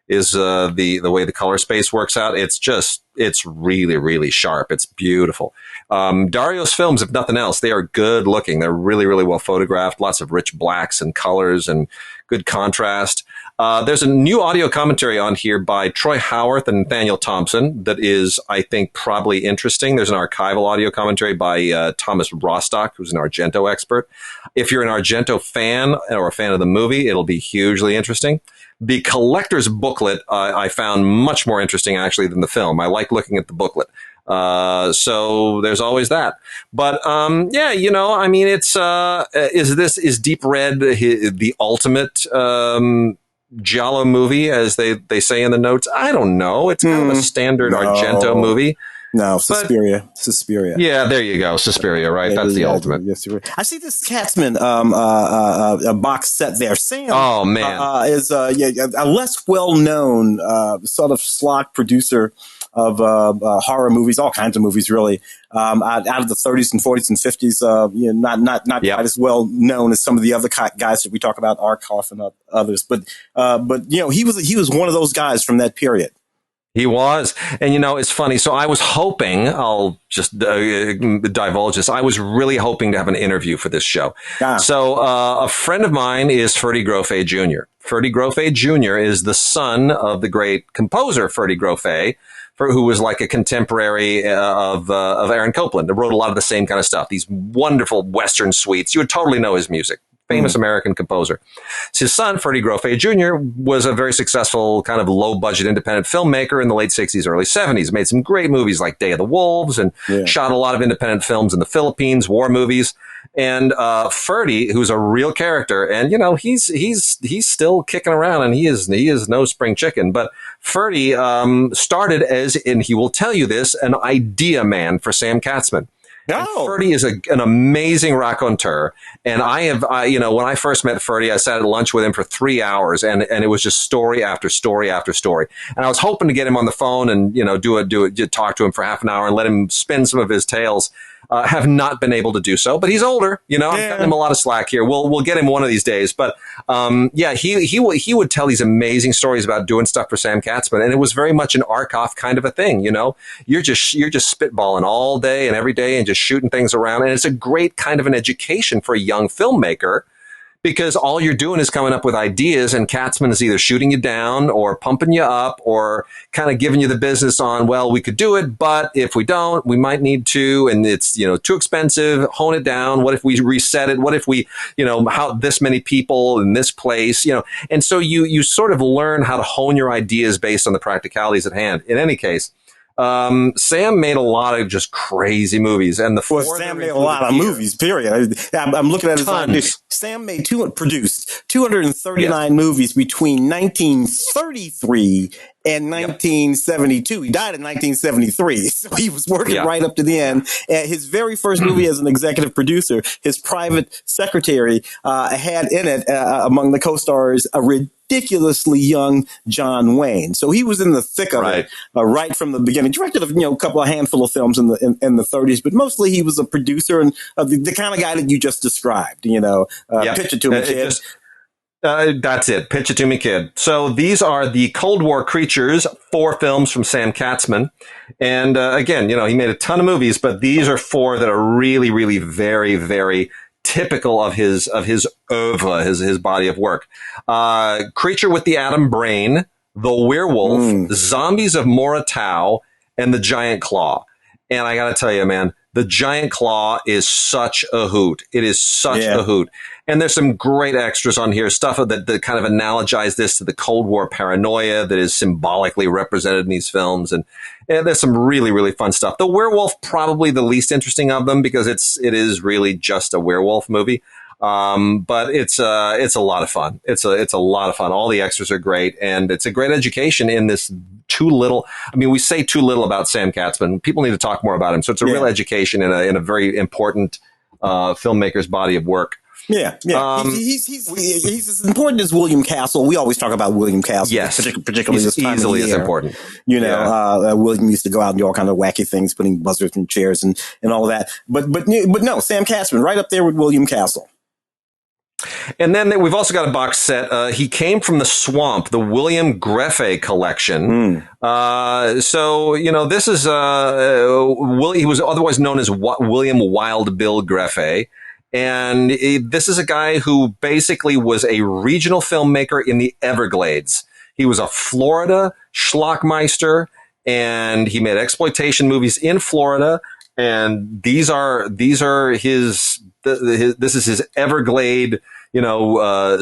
is the way the color space works out. It's really, really sharp. It's beautiful. Dario's films, if nothing else, they are good looking. They're really, really well photographed. Lots of rich blacks and colors and good contrast. There's a new audio commentary on here by Troy Howarth and Nathaniel Thompson that is, I think, probably interesting. There's an archival audio commentary by Thomas Rostock, who's an Argento expert. If you're an Argento fan or a fan of the movie, it'll be hugely interesting. The collector's booklet I found much more interesting, actually, than the film. I like looking at the booklet. So there's always that. But, yeah, I mean, it's, is Deep Red the ultimate, Giallo movie, as they say in the notes? I don't know. It's kind of a standard Argento movie. No, Suspiria. Yeah, there you go. Suspiria, right? That's the ultimate. Yes, I see this Katzman a box set there. Sam, oh man, is a less well known sort of schlock producer of horror movies, all kinds of movies, really. Out of the 30s and 40s and 50s, not quite as well known as some of the other guys that we talk about, Arkoff and others. But he was one of those guys from that period. He was. And, it's funny. So I was hoping, I'll just divulge this. I was really hoping to have an interview for this show. Yeah. So a friend of mine is Ferdy Grofé Jr. Ferdy Grofé Jr. is the son of the great composer Ferdy Grofé, who was like a contemporary of Aaron Copland. That wrote a lot of the same kind of stuff. These wonderful Western suites. You would totally know his music. Famous American composer. His son, Ferdy Grofé Jr., was a very successful kind of low-budget independent filmmaker in the late 60s, early 70s. Made some great movies like Day of the Wolves and shot a lot of independent films in the Philippines, war movies. And Ferdy, who's a real character, and he's still kicking around, and he is no spring chicken. But Ferdy started as, and he will tell you this, an idea man for Sam Katzman. Oh. Ferdy is an amazing raconteur. And when I first met Ferdy, I sat at lunch with him for 3 hours, and it was just story after story after story. And I was hoping to get him on the phone and, talk to him for half an hour and let him spin some of his tales. Have not been able to do so, but he's older. I'm cutting him a lot of slack here. We'll get him one of these days. But he would tell these amazing stories about doing stuff for Sam Katzman, and it was very much an Arkoff kind of a thing. You're just spitballing all day and every day and just shooting things around, and it's a great kind of an education for a young filmmaker. Because all you're doing is coming up with ideas, and Katzman is either shooting you down or pumping you up or kind of giving you the business on, well, we could do it, but if we don't, we might need to, and it's, too expensive, hone it down. What if we reset it? What if we, how this many people in this place, and so you sort of learn how to hone your ideas based on the practicalities at hand. In any case, Sam made a lot of just crazy movies, and Sam made a lot of movies. Period. I'm looking at his ideas. Sam produced 239 movies between 1933 and 1972. He died in 1973, so he was working right up to the end. His very first movie as an executive producer, his private secretary had in it, among the co-stars, a ridiculously young John Wayne. So he was in the thick of it right from the beginning. Directed a handful of films in the 30s, but mostly he was a producer and the kind of guy that you just described. Pitch it to me, kid. That's it. Pitch it to me, kid. So these are the Cold War Creatures, 4 films from Sam Katzman. And again, he made a ton of movies, but these are 4 that are really, really very, very typical of his oeuvre, his body of work. Creature with the Atom Brain, The Werewolf, Zombies of Moratau, and The Giant Claw. And I got to tell you, man, The Giant Claw is such a hoot. It is such a hoot. And there's some great extras on here, stuff that kind of analogize this to the Cold War paranoia that is symbolically represented in these films. And there's some really, really fun stuff. The Werewolf, probably the least interesting of them, because it is really just a werewolf movie. But it's a lot of fun. It's a lot of fun. All the extras are great, and it's a great education in this too little. I mean, we say too little about Sam Katzman. People need to talk more about him. So it's a real education in a very important filmmaker's body of work. Yeah. He's as important as William Castle. We always talk about William Castle. Yes, particularly this time easily of the year. as important. William used to go out and do all kinds of wacky things, putting buzzers in chairs and all of that. But no, Sam Katzman, right up there with William Castle. And then we've also got a box set. He came from the swamp, the William Greffe collection. So, this is, he was otherwise known as William Wild Bill Greffe. And this is a guy who basically was a regional filmmaker in the Everglades. He was a Florida schlockmeister, and he made exploitation movies in Florida. And these are his this is his Everglade,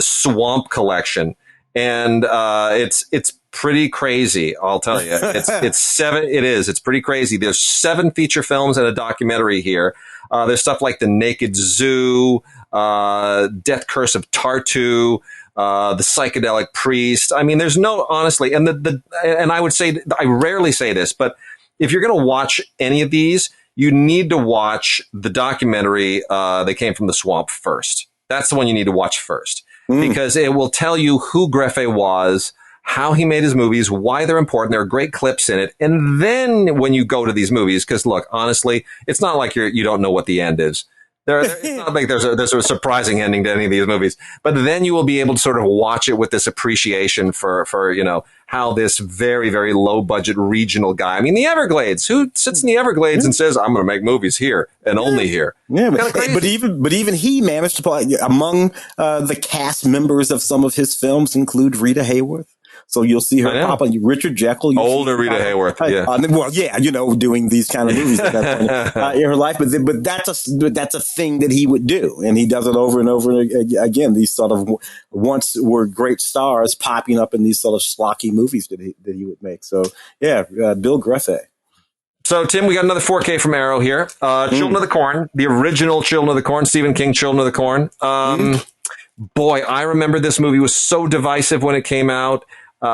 swamp collection. And it's pretty crazy, I'll tell you. It's pretty crazy. There's 7 feature films and a documentary here. There's stuff like The Naked Zoo, Death Curse of Tartu, The Psychedelic Priest. I mean, there's honestly, and and I would say, I rarely say this, but if you're going to watch any of these, you need to watch the documentary, They Came from the Swamp first. That's the one you need to watch first, because it will tell you who Greffe was, how he made his movies, why they're important. There are great clips in it. And then when you go to these movies, because look, honestly, it's not like you don't know what the end is. It's not like there's a surprising ending to any of these movies. But then you will be able to sort of watch it with this appreciation for how this very, very low budget regional guy. I mean, the Everglades. Who sits in the Everglades and says, "I'm going to make movies here and only here"? Yeah, but even he managed to play among the cast members of some of his films include Rita Hayworth. So you'll see her pop on Richard Jekyll. Older Rita Hayworth, doing these kind of movies at that point in her life. But that's a thing that he would do, and he does it over and over again. These sort of once were great stars popping up in these sort of schlocky movies that he would make. So Bill Greffe. So, Tim, we got another 4K from Arrow here. Children of the Corn, the original Children of the Corn, Stephen King, Children of the Corn. Boy, I remember this movie was so divisive when it came out. Peter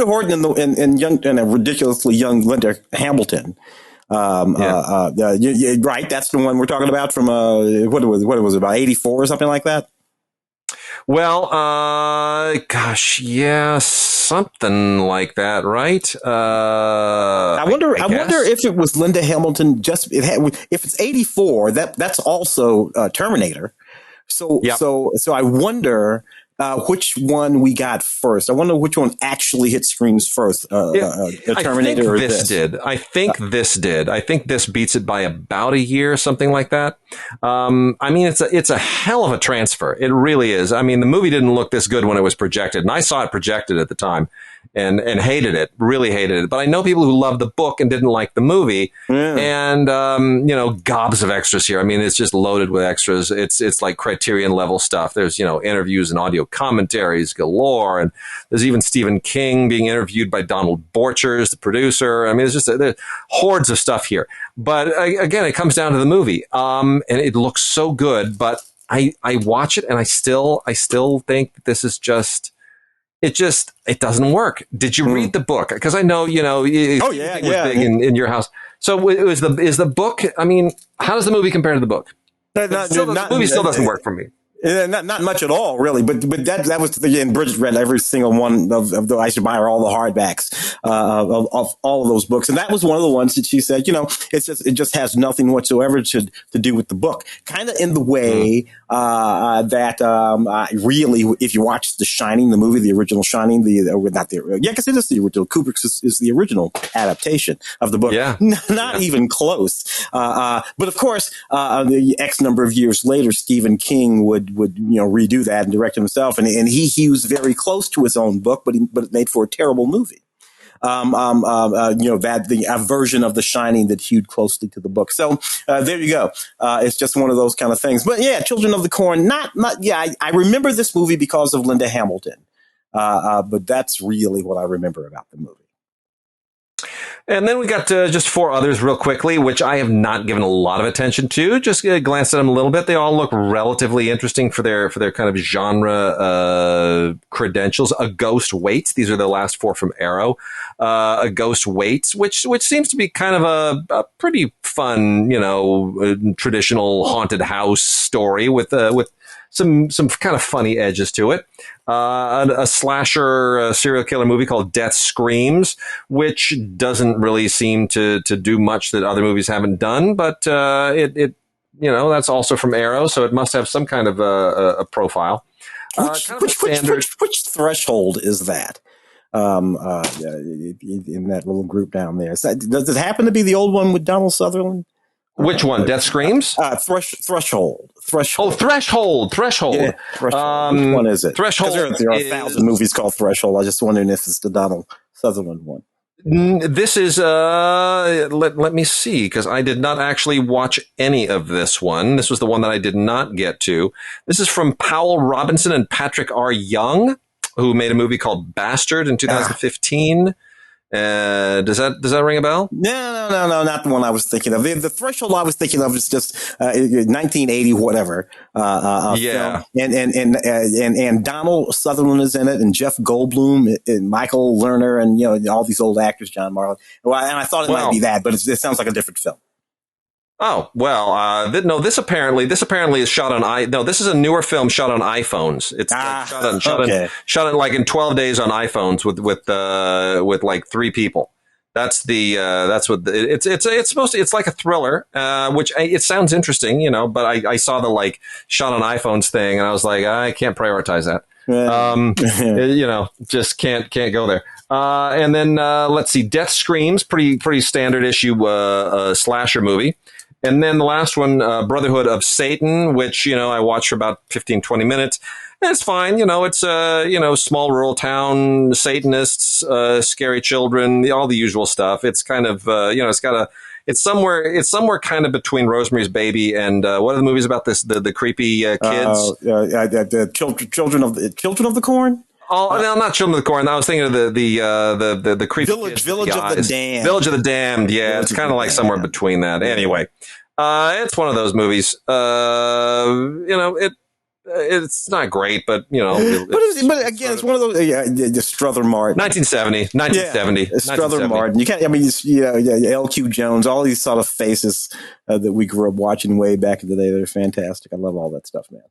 Horton and a ridiculously young Linda Hamilton. Right. That's the one we're talking about from, what was it, about 84 or something like that? Well, something like that, right? I wonder if it was Linda Hamilton. If it's 84, that's also Terminator. So I wonder which one we got first. I wonder which one actually hit screens first. Terminator or this did. I think this did. I think this beats it by about a year, something like that. I mean, it's a hell of a transfer. It really is. I mean, the movie didn't look this good when it was projected, and I saw it projected at the time and hated it, really hated it. But I know people who loved the book and didn't like the movie. And gobs of extras here. I mean, it's just loaded with extras. It's like Criterion level stuff. There's interviews and audio commentaries galore, and there's even Stephen King being interviewed by Donald Borchers, the producer. I mean, it's just there's hordes of stuff here. But again, it comes down to the movie, and it looks so good. But I watch it, and I still think that this is just. It doesn't work. Did you read the book? Because I know, it was big in your house. So is the book, I mean, how does the movie compare to the book? The movie still doesn't work for me. Not much at all, really. But that was again. Bridget read every single one of the. I should buy her all the hardbacks of all of those books, and that was one of the ones that she said. It just has nothing whatsoever to do with the book. Kind of in the way that really, if you watch The Shining, the movie, the original Shining, because it is the original. Kubrick's is the original adaptation of the book. Yeah, not even close. But of course, the X number of years later, Stephen King would redo that and direct himself, and he was very close to his own book, but it made for a terrible movie. A version of The Shining that hewed closely to the book. So there you go. It's just one of those kind of things. But yeah, Children of the Corn. I remember this movie because of Linda Hamilton, but that's really what I remember about the movie. And then we got just 4 others real quickly, which I have not given a lot of attention to. Just glanced at them a little bit. They all look relatively interesting for their kind of genre credentials. A Ghost Waits. These are the last 4 from Arrow. A Ghost Waits, which seems to be kind of a pretty fun, traditional haunted house story with some kind of funny edges to it. A slasher serial killer movie called Death Screams, which doesn't really seem to do much that other movies haven't done, but it that's also from Arrow, so it must have some kind of a profile. Which threshold is that? In that little group down there, does it happen to be the old one with Donald Sutherland? Which one? Death Screams? Threshold. Oh, Threshold. Yeah, Threshold. Which one is it? Threshold. There are 1,000 movies called Threshold. I was just wondering if it's the Donald Sutherland one. This is, let me see, because I did not actually watch any of this one. This was the one that I did not get to. This is from Powell Robinson and Patrick R. Young, who made a movie called Bastard in 2015. Does that ring a bell? No, not the one I was thinking of. The Threshold I was thinking of is just 1980 whatever. Yeah, film. And Donald Sutherland is in it, and Jeff Goldblum, and Michael Lerner, and all these old actors, John Marlon. Well, and I thought it might be that, but it sounds like a different film. Oh, well, no, this apparently is shot on this is a newer film shot on iPhones. It's shot in like in 12 days on iPhones with like 3 people. That's what it's supposed to, it's like a thriller, which it sounds interesting, but I saw the like shot on iPhones thing and I was like, I can't prioritize that. Just can't go there. And then, let's see, Death Screams, pretty standard issue, slasher movie. And then the last one, Brotherhood of Satan, which, I watched for about 15, 20 minutes. And it's fine. It's, small rural town, Satanists, scary children, all the usual stuff. It's kind of, it's somewhere kind of between Rosemary's Baby and, what are the movies about this, the creepy, kids? The Children of the Corn? Oh, no, not Children of the Corn. I was thinking of the creepy Village of the Damned. Village of the Damned. Yeah, it's kind of like somewhere between that. Anyway, it's one of those movies. It's not great, but but again, it's one of those. Strother Martin, 1970. Strother Martin. You can't. I mean, L.Q. Jones. All these sort of faces that we grew up watching way back in the day. They're fantastic. I love all that stuff, man.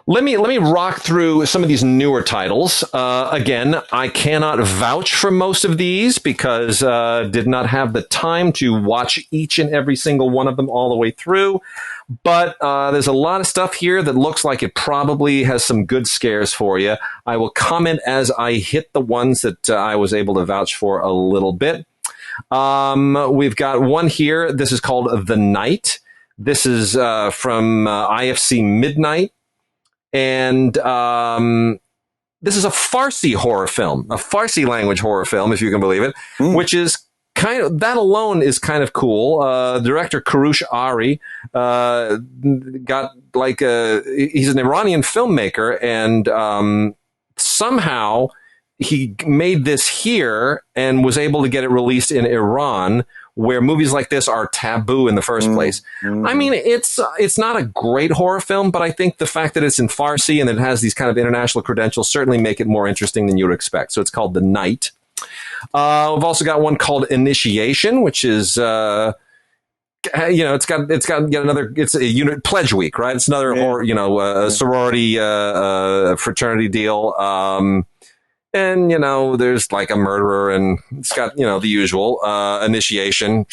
Let me rock through some of these newer titles. Again, I cannot vouch for most of these because did not have the time to watch each and every single one of them all the way through. But there's a lot of stuff here that looks like it probably has some good scares for you. I will comment as I hit the ones that I was able to vouch for a little bit. We've got one here. This is called The Night. This is from IFC Midnight. And this is a Farsi horror film, a Farsi language horror film, if you can believe it, which is that alone is kind of cool. Director Karush Ari got he's an Iranian filmmaker, and somehow he made this here and was able to get it released in Iran, where movies like this are taboo in the first place. I mean, it's not a great horror film, but I think the fact that it's in Farsi and that it has these kind of international credentials certainly make it more interesting than you would expect. So it's called The Night. We've also got one called Initiation, which is, it's got yet another, it's a unit Pledge Week, right? It's another horror, a sorority, fraternity deal. And, there's like a murderer and it's got, the usual, Initiation,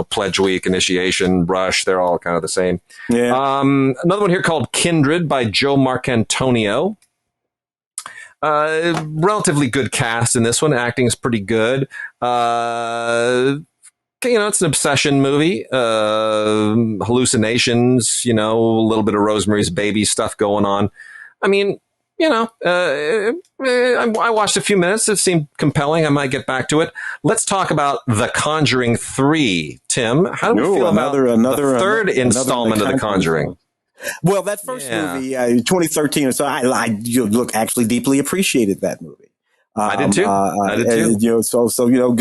Pledge Week, Initiation, Rush. They're all kind of the same. Yeah. Another one here called Kindred by Joe Marcantonio. Relatively good cast in this one. Acting is pretty good. It's an obsession movie. Hallucinations, a little bit of Rosemary's Baby stuff going on. I mean, I watched a few minutes. It seemed compelling. I might get back to it. Let's talk about The Conjuring 3. Tim, how do we feel about the third installment of The Conjuring? Well, that first movie, 2013 or so, I actually deeply appreciated that movie. I did too. I did too.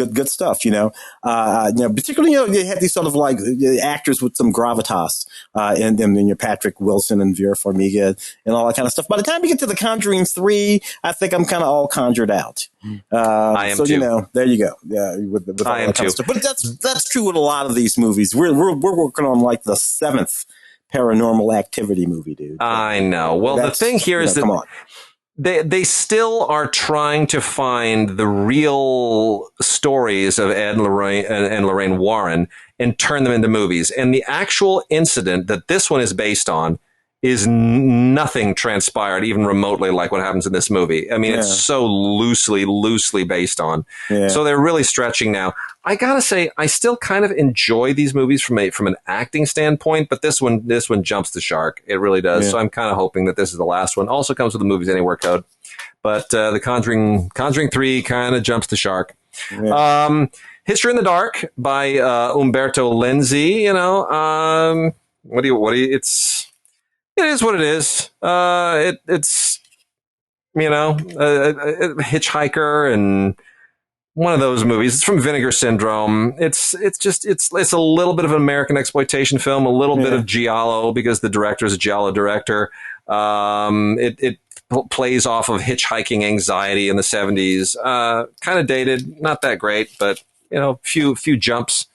Good stuff. Particularly, they had these sort of like actors with some gravitas in your Patrick Wilson and Vera Farmiga and all that kind of stuff. By the time you get to The Conjuring 3, I think I'm kind of all conjured out. I am too. There you go. Yeah, with all I am that kind too. of stuff. But that's true with a lot of these movies. We're working on like the 7th Paranormal Activity movie, dude. I know. Well, the thing here is that. Come on. They still are trying to find the real stories of Ed and Lorraine Warren and turn them into movies. And the actual incident that this one is based on is nothing transpired even remotely like what happens in this movie. I mean, it's so loosely based on. Yeah. So they're really stretching now. I gotta say, I still kind of enjoy these movies from an acting standpoint, but this one jumps the shark. It really does. Yeah. So I'm kind of hoping that this is the last one. Also comes with the Movies Anywhere code, but the Conjuring 3 kind of jumps the shark. Yeah. History in the Dark by Umberto Lenzi. It is what it is. It's a hitchhiker and one of those movies. It's from Vinegar Syndrome. It's a little bit of an American exploitation film, a little bit of giallo because the director is a giallo director. It plays off of hitchhiking anxiety in the 70s. Kind of dated, not that great, but few jumps.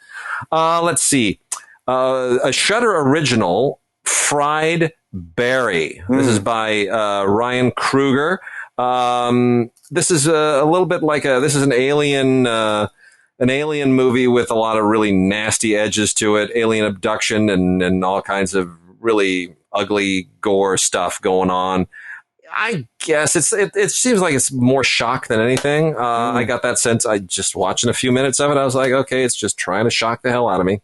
Let's see. A Shudder original, Fried Berry. This is by Ryan Kruger. This is a little bit like this is an alien movie with a lot of really nasty edges to it, alien abduction and all kinds of really ugly gore stuff going on. I guess it seems like it's more shock than anything. I got that sense. I just watching a few minutes of it. I was like, okay, it's just trying to shock the hell out of me.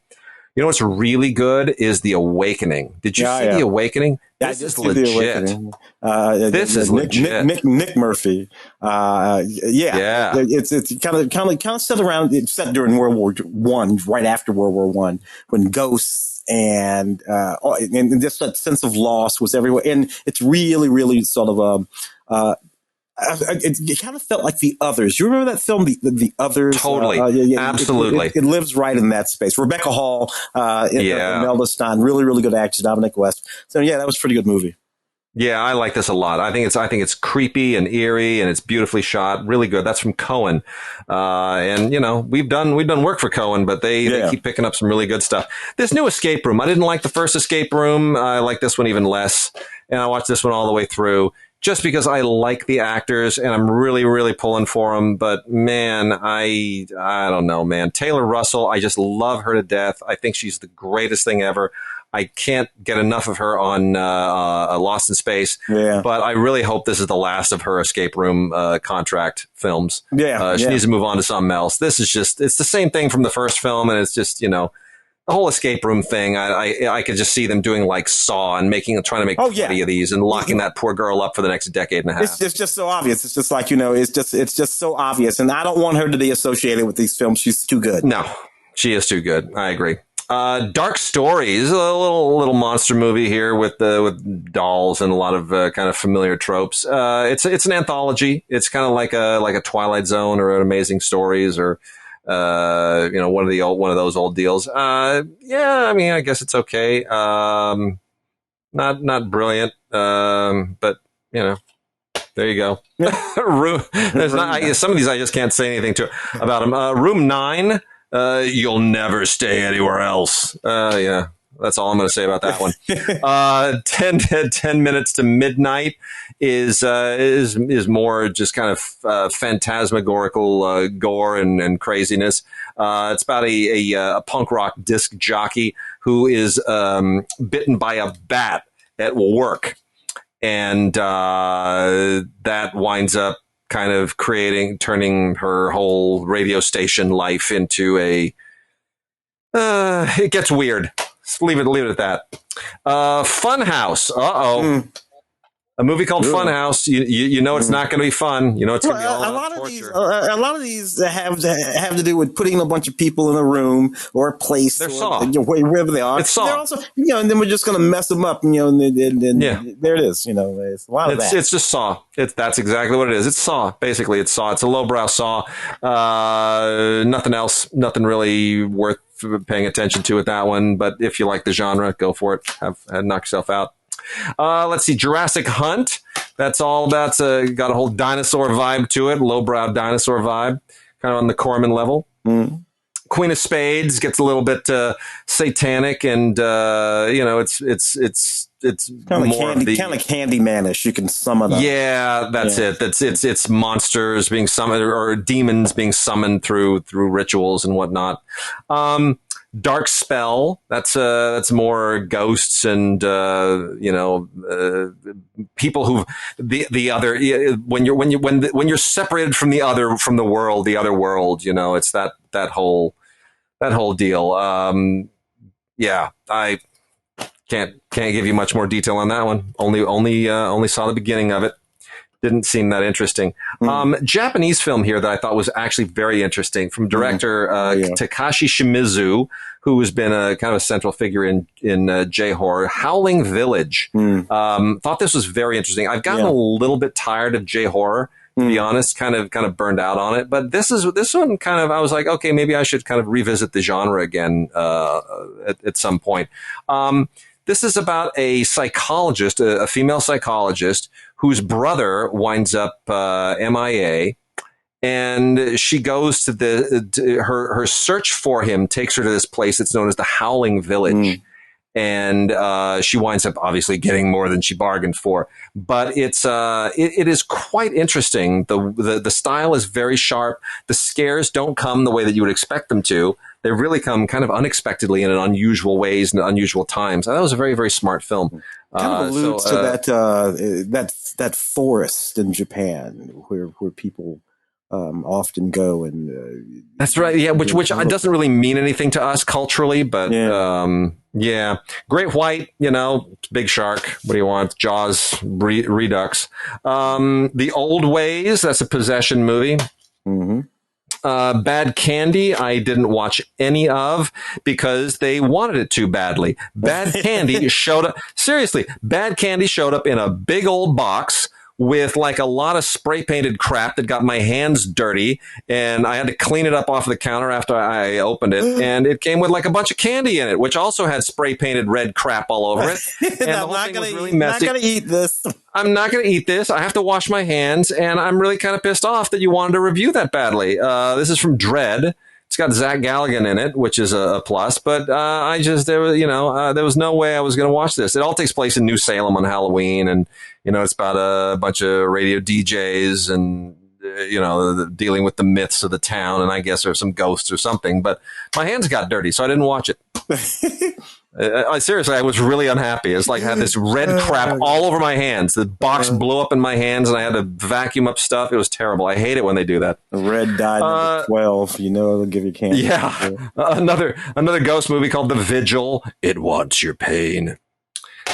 You know what's really good is The Awakening. Did you see The Awakening? This is legit. This is legit. Nick Murphy. It's kind of set around. It's set during World War I, right after World War I, when ghosts and just that sense of loss was everywhere. And it's really, really sort of it kind of felt like The Others. You remember that film, The Others? Totally. Absolutely. It lives right in that space. Rebecca Hall, Imelda Stein, really, really good actors. Dominic West. So that was a pretty good movie. Yeah, I like this a lot. I think it's creepy and eerie, and it's beautifully shot. Really good. That's from Cohen. And we've done work for Cohen, but they keep picking up some really good stuff. This new Escape Room, I didn't like the first Escape Room. I like this one even less, and I watched this one all the way through. Just because I like the actors and I'm really, really pulling for them. But man, I don't know, man. Taylor Russell, I just love her to death. I think she's the greatest thing ever. I can't get enough of her on Lost in Space. Yeah. But I really hope this is the last of her Escape Room contract films. She needs to move on to something else. This is it's the same thing from the first film, and it's just, the whole Escape Room thing, I could just see them doing like Saw and trying to make 20 of these and locking that poor girl up for the next decade and a half. It's just so obvious. It's just like, it's just so obvious. And I don't want her to be associated with these films. She's too good. No, she is too good. I agree. Dark Stories, a little monster movie here with dolls and a lot of kind of familiar tropes. It's an anthology. It's kind of like a Twilight Zone or an Amazing Stories or one of those old deals. I mean, I guess it's okay. Not brilliant. But there you go. Some of these I just can't say anything about them. Room 9. You'll never stay anywhere else. That's all I'm going to say about that one. 10 minutes to midnight is more just kind of phantasmagorical gore and craziness. It's about a punk rock disc jockey who is bitten by a bat at work, and that winds up kind of turning her whole radio station life into it gets weird. Leave it at that. Funhouse. A movie called Funhouse, you know it's not going to be fun. You know it's going to be all a lot of torture. a lot of these have to do with putting a bunch of people in a room or a place, They're or Saw. wherever they are. It's Saw. They're also, and then we're just going to mess them up. And there it is. It's a lot of that. It's just Saw. That's exactly what it is. It's Saw. Basically, it's Saw. It's a lowbrow Saw. Nothing else. Nothing really worth paying attention to with that one. But if you like the genre, go for it. Knock yourself out. Let's see, Jurassic Hunt. That's all about, got a whole dinosaur vibe to it, lowbrow dinosaur vibe, kind of on the Corman level. Mm. Queen of Spades gets a little bit satanic, and it's kind of Candyman-ish. You can sum it up. Yeah, that's it. It's monsters being summoned, or demons being summoned through rituals and whatnot. Dark Spell. That's more ghosts and people who the other, when you're separated from the other world, it's that whole deal. Yeah, I can't give you much more detail on that one. Only saw the beginning of it. Didn't seem that interesting. Japanese film here that I thought was actually very interesting, from director Takashi Shimizu, who has been a kind of a central figure in J-horror. Howling Village. Thought this was very interesting. I've gotten a little bit tired of J-horror, to be honest, kind of burned out on it. But this one kind of, I was like, okay, maybe I should kind of revisit the genre again at some point. This is about a psychologist, a female psychologist, whose brother winds up MIA, and she goes to her search for him takes her to this place that's known as the Howling Village. And she winds up obviously getting more than she bargained for. But it is quite interesting. The style is very sharp. The scares don't come the way that you would expect them to. They really come kind of unexpectedly and in unusual ways and unusual times. And that was a very, very smart film. Kind of alludes to that forest in Japan where people often go and that's right. Yeah, which doesn't really mean anything to us culturally, but yeah. Great White, big shark. What do you want? Jaws Redux. The Old Ways. That's a possession movie. Mm-hmm. Bad Candy, I didn't watch any of because they wanted it too badly. Bad Candy showed up. Seriously, Bad Candy showed up in a big old box with like a lot of spray painted crap that got my hands dirty, and I had to clean it up off the counter after I opened it. And it came with like a bunch of candy in it, which also had spray painted red crap all over it. And the whole thing was really messy. I'm not going to eat this. I'm not going to eat this. I have to wash my hands, and I'm really kind of pissed off that you wanted to review that badly. This is from Dread. It's got Zach Galligan in it, which is a plus, but there was no way I was going to watch this. It all takes place in New Salem on Halloween, and it's about a bunch of radio DJs and dealing with the myths of the town, and I guess there's some ghosts or something. But my hands got dirty, so I didn't watch it. Seriously, I was really unhappy. It's like I had this red crap all over my hands. The box blew up in my hands, and I had to vacuum up stuff. It was terrible. I hate it when they do that. Red dye number 12. They'll give you candy. Yeah. Another ghost movie called The Vigil. It wants your pain.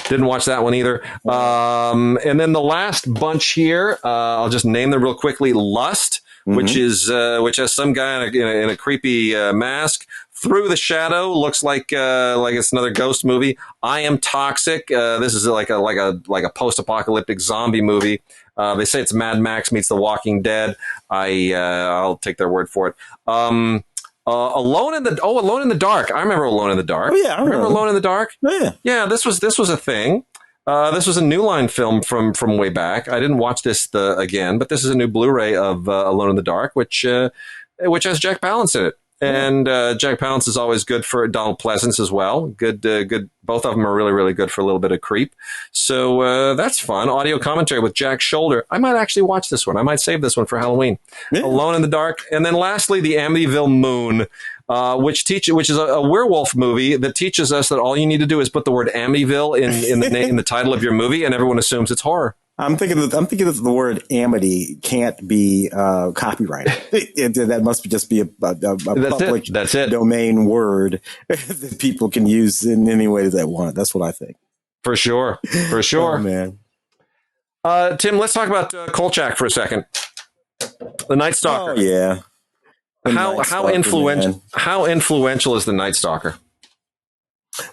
Didn't watch that one either. And then the last bunch here, I'll just name them real quickly. Lust, which has some guy in a creepy mask. Through the Shadow looks like it's another ghost movie. I Am Toxic. This is like a post-apocalyptic zombie movie. They say it's Mad Max meets The Walking Dead. I'll take their word for it. Alone in the Dark. I remember Alone in the Dark. Oh yeah, I remember Alone in the Dark. Oh, yeah. Yeah, this was a thing. This was a New Line film from way back. I didn't watch this again, but this is a new Blu-ray of Alone in the Dark, which has Jack Palance in it. And Jack Palance is always good for Donald Pleasance as well. Good. Both of them are really, really good for a little bit of creep. So that's fun. Audio commentary with Jack Shoulder. I might actually watch this one. I might save this one for Halloween. Yeah. Alone in the Dark. And then lastly, the Amityville Moon, which is a werewolf movie that teaches us that all you need to do is put the word Amityville in the title of your movie, and everyone assumes it's horror. I'm thinking that the word amity can't be copyrighted. That must just be a public domain word that people can use in any way that they want. That's what I think. For sure. Oh, man. Tim, let's talk about Kolchak for a second. The Night Stalker. Oh yeah. How influential is the Night Stalker?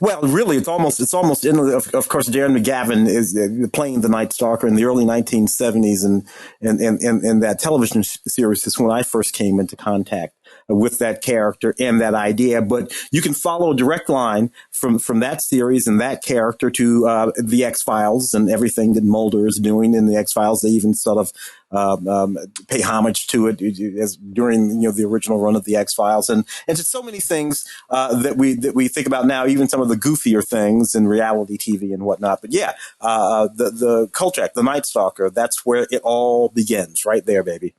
Well, really, it's almost. Of course, Darren McGavin is playing the Night Stalker in the early 1970s, and that television series is when I first came into contact with that character and that idea. But you can follow a direct line from that series and that character to the X-Files and everything that Mulder is doing in the X-Files. They even sort of pay homage to it as during the original run of the X-Files, and just so many things that we think about now, even some of the goofier things in reality TV and whatnot. But yeah, the Kolchak, the Night Stalker, that's where it all begins, right there, baby.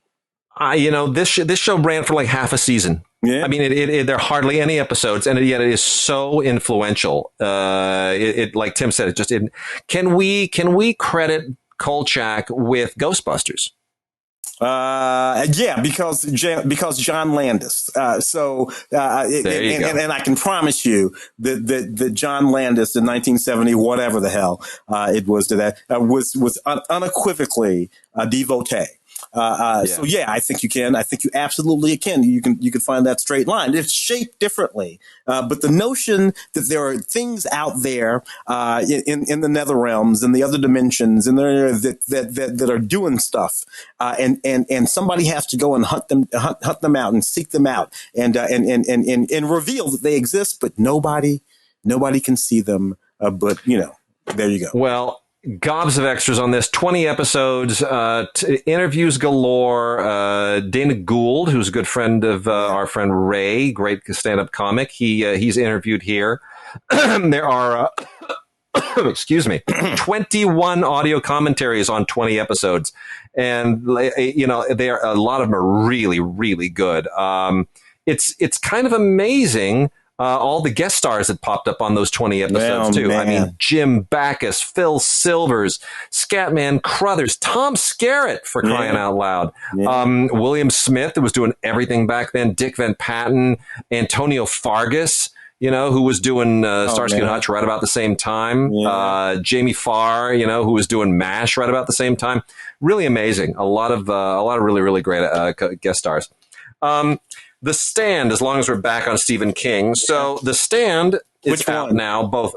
This show ran for like half a season. Yeah. I mean, there are hardly any episodes, and yet it is so influential. Like Tim said, can we credit Kolchak with Ghostbusters? Yeah, because John Landis. And I can promise you that John Landis in 1970, whatever the hell it was to that, was unequivocally a devotee. So yeah, I think you can. I think you absolutely can. You can find that straight line. It's shaped differently, but the notion that there are things out there in the nether realms and the other dimensions, and there that are doing stuff, and somebody has to go and hunt them out and seek them out and reveal that they exist, but nobody can see them. But there you go. Well, gobs of extras on this, 20 episodes, interviews galore. Dana Gould, who's a good friend of our friend Ray, great stand-up comic. He's interviewed here. There are, excuse me, 21 audio commentaries on 20 episodes. And, they are, a lot of them are really, really good. It's kind of amazing. All the guest stars that popped up on those 20 episodes, too. Man. I mean, Jim Backus, Phil Silvers, Scatman Crothers, Tom Skerritt, for crying out loud. Yeah. William Smith, who was doing everything back then, Dick Van Patten, Antonio Fargas, who was doing Starsky and Hutch right about the same time. Yeah. Jamie Farr, who was doing MASH right about the same time. Really amazing. A lot of really, really great guest stars. The Stand, as long as we're back on Stephen King. So The Stand is out now, both.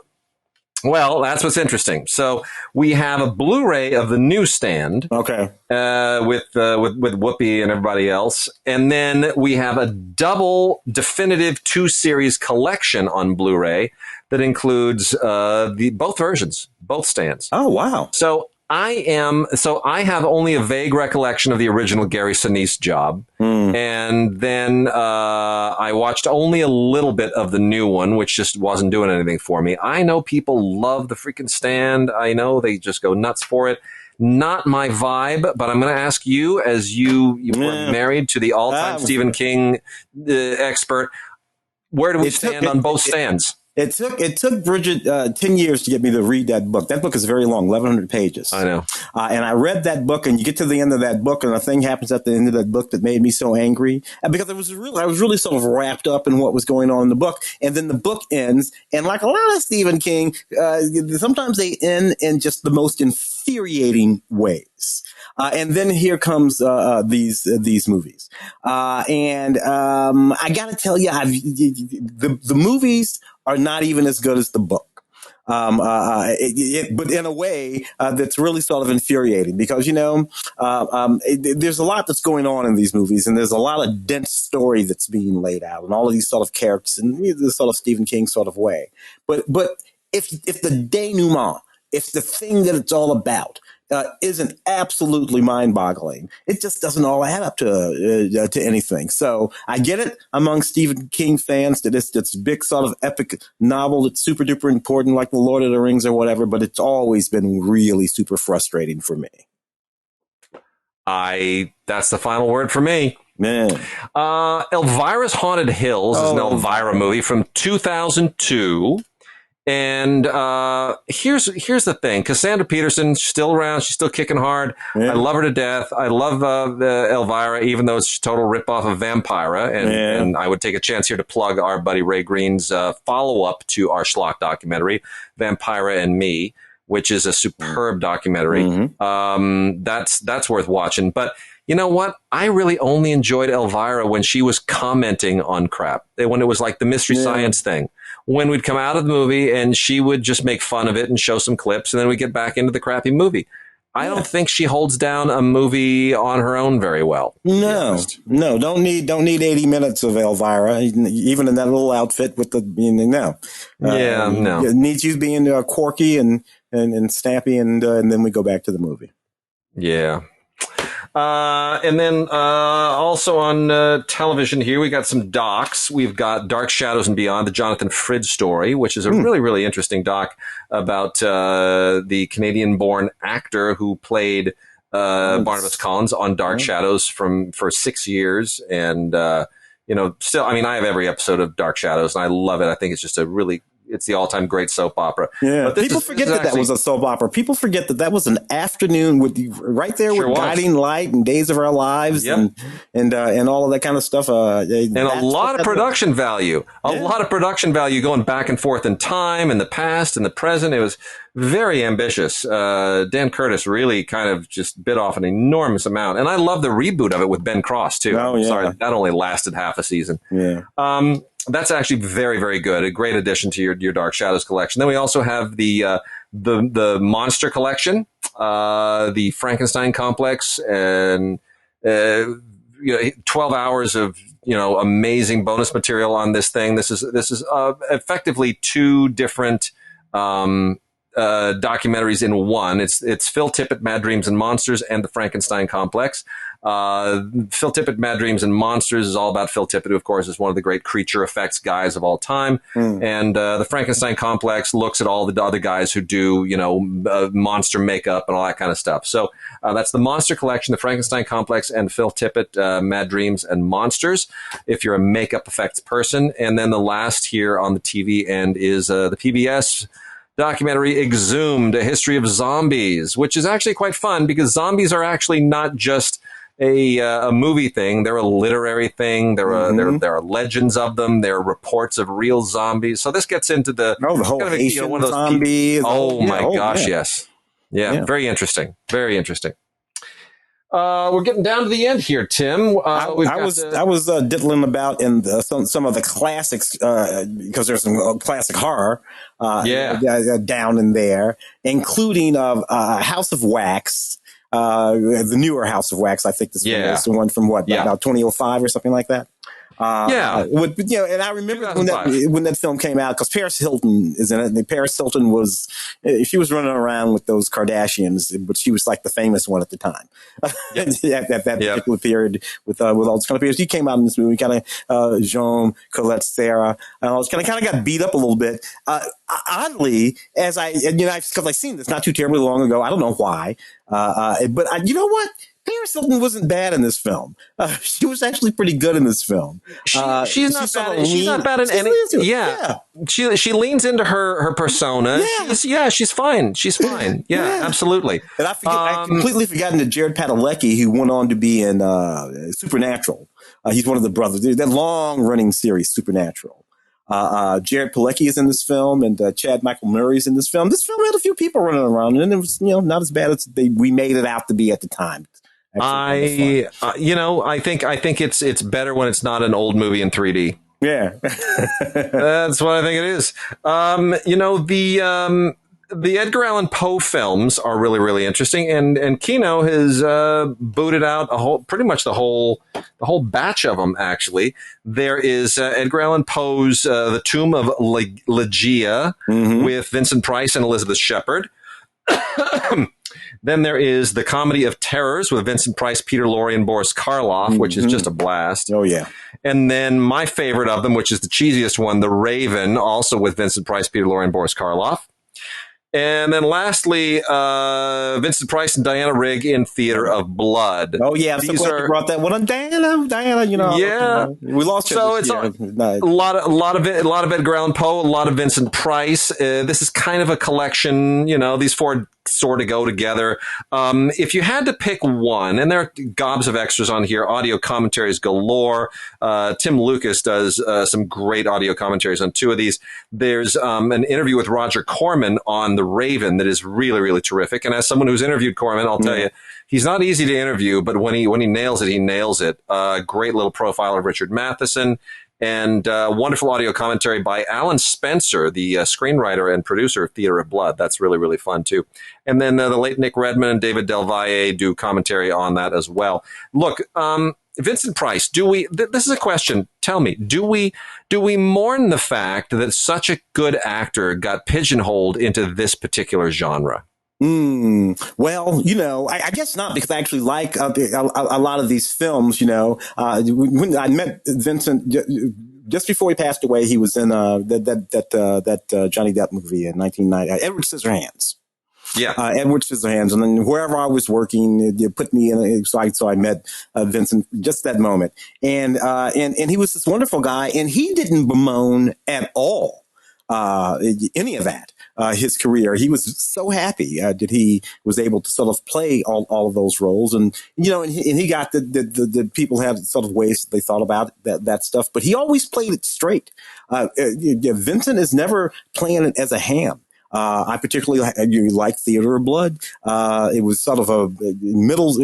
Well, that's what's interesting. So we have a Blu-ray of the new Stand. Okay. With Whoopi and everybody else. And then we have a double definitive 2-series collection on Blu-ray that includes both versions, both Stands. Oh, wow. So I have only a vague recollection of the original Gary Sinise job. And then I watched only a little bit of the new one, which just wasn't doing anything for me. I know people love the freaking Stand. I know they just go nuts for it. Not my vibe, but I'm going to ask you, as you were married to the all-time Stephen King expert, where do we stand on both Stands? It took Bridget 10 years to get me to read that book. That book is very long, 1,100 pages. I know. And I read that book, and you get to the end of that book, and a thing happens at the end of that book that made me so angry. And because I was really sort of wrapped up in what was going on in the book. And then the book ends, and like a lot of Stephen King, sometimes they end in just the most infuriating ways. And then here comes these movies. And I got to tell you, the movies are not even as good as the book. But in a way that's really sort of infuriating because, there's a lot that's going on in these movies, and there's a lot of dense story that's being laid out, and all of these sort of characters in this sort of Stephen King sort of way. But if the denouement, if the thing that it's all about isn't absolutely mind-boggling, it just doesn't all add up to anything. So I get it among Stephen King fans that it's big sort of epic novel that's super duper important, like The Lord of the Rings or whatever. But it's always been really super frustrating for me. That's the final word for me. Man. Elvira's Haunted Hills is an Elvira movie from 2002. And here's the thing. Cassandra Peterson's still around. She's still kicking hard. Yeah. I love her to death. I love Elvira, even though it's a total ripoff of Vampira. And I would take a chance here to plug our buddy Ray Green's follow-up to our Schlock documentary, Vampira and Me, which is a superb documentary. That's worth watching. But you know what? I really only enjoyed Elvira when she was commenting on crap. When it was like the Mystery Science thing. When we'd come out of the movie and she would just make fun of it and show some clips, and then we get back into the crappy movie. I don't think she holds down a movie on her own very well. No, don't need 80 minutes of Elvira, even in that little outfit with the, no. It needs you being quirky and snappy, and then we go back to the movie. Yeah. And then also on television here, we got some docs. We've got Dark Shadows and Beyond, the Jonathan Frid story, which is a really, really interesting doc about the Canadian-born actor who played Barnabas Collins on Dark Shadows for 6 years. And, still, I mean, I have every episode of Dark Shadows, and I love it. I think it's just it's the all-time great soap opera. Yeah, but people forget that was a soap opera. People forget that was an afternoon right there with Guiding Light and Days of Our Lives and all of that kind of stuff. And a lot of production value. A lot of production value going back and forth in time and the past and the present. It was very ambitious. Dan Curtis really kind of just bit off an enormous amount. And I love the reboot of it with Ben Cross, too. Oh, yeah. Sorry, that only lasted half a season. Yeah. That's actually very, very good. A great addition to your Dark Shadows collection. Then we also have the Monster collection, the Frankenstein complex, and 12 hours of amazing bonus material on this thing. This is effectively two different documentaries in one. It's Phil Tippett, Mad Dreams and Monsters, and the Frankenstein complex. Phil Tippett, Mad Dreams and Monsters is all about Phil Tippett, who, of course, is one of the great creature effects guys of all time. And the Frankenstein complex looks at all the other guys who do, monster makeup and all that kind of stuff. So that's the Monster collection, the Frankenstein complex, and Phil Tippett, Mad Dreams and Monsters, if you're a makeup effects person. And then the last here on the TV end is the PBS documentary Exhumed, A History of Zombies, which is actually quite fun because zombies are actually not just a movie thing. They're a literary thing. There are legends of them. There are reports of real zombies. So this gets into the whole kind of Haitian one of those zombies. Yes. Yeah, very interesting. Very interesting. We're getting down to the end here, Tim. I was diddling about in some of the classics because there's some classic horror down in there, including House of Wax. The newer House of Wax, I think this one is the one from about 2005 or something like that. And I remember when that film came out because Paris Hilton is in it. And Paris Hilton she was running around with those Kardashians, but she was like the famous one at the time. At that particular period with all this kind of people. She came out in this movie, kind of Jean, Colette, Sarah, and all this kind of got beat up a little bit. Oddly, because I've seen this not too terribly long ago. I don't know why, but you know what? Paris Hilton wasn't bad in this film. She was actually pretty good in this film. She's not bad in any. She leans into her persona. She's fine. She's fine. Yeah, absolutely. And I completely forgotten that Jared Padalecki, who went on to be in Supernatural. He's one of the brothers. That long running series, Supernatural. Jared Padalecki is in this film, and Chad Michael Murray is in this film. This film had a few people running around, and it was not as bad as we made it out to be at the time. I think it's better when it's not an old movie in 3D. Yeah, that's what I think it is. The Edgar Allan Poe films are really, really interesting, and Kino has booted out pretty much the whole batch of them. Actually, there is Edgar Allan Poe's The Tomb of Ligeia with Vincent Price and Elizabeth Shepard. Then there is The Comedy of Terrors with Vincent Price, Peter Lorre, and Boris Karloff, which is just a blast. Oh, yeah. And then my favorite of them, which is the cheesiest one, The Raven, also with Vincent Price, Peter Lorre, and Boris Karloff. And then lastly, Vincent Price and Diana Rigg in Theater of Blood. Oh, yeah. I'm so glad you brought that one on. Diana, Yeah. We lost her. So it's a lot of Edgar Allan Poe, a lot of Vincent Price. This is kind of a collection, these four sort of go together. If you had to pick one, and there are gobs of extras on here, audio commentaries galore. Tim Lucas does some great audio commentaries on two of these. There's an interview with Roger Corman on the The Raven that is really, really terrific. And as someone who's interviewed Corman, I'll tell you, he's not easy to interview, but when he nails it, he nails it. Great little profile of Richard Matheson. And wonderful audio commentary by Alan Spencer, the screenwriter and producer of Theater of Blood. That's really, really fun, too. And then the late Nick Redman and David Del Valle do commentary on that as well. Look, Vincent Price, this is a question. Tell me, do we mourn the fact that such a good actor got pigeonholed into this particular genre? Well, I guess not, because I actually like a lot of these films. When I met Vincent just before he passed away, he was in that Johnny Depp movie in 1990, Edward Scissorhands. Yeah, Edward Scissorhands, and then wherever I was working, you put me in. So I met Vincent just that moment, and he was this wonderful guy, and he didn't bemoan at all any of that. His career, he was so happy that he was able to sort of play all of those roles, and he got the people have sort of ways they thought about that stuff, but he always played it straight. Vincent is never playing it as a ham. I particularly like Theater of Blood. It was sort of a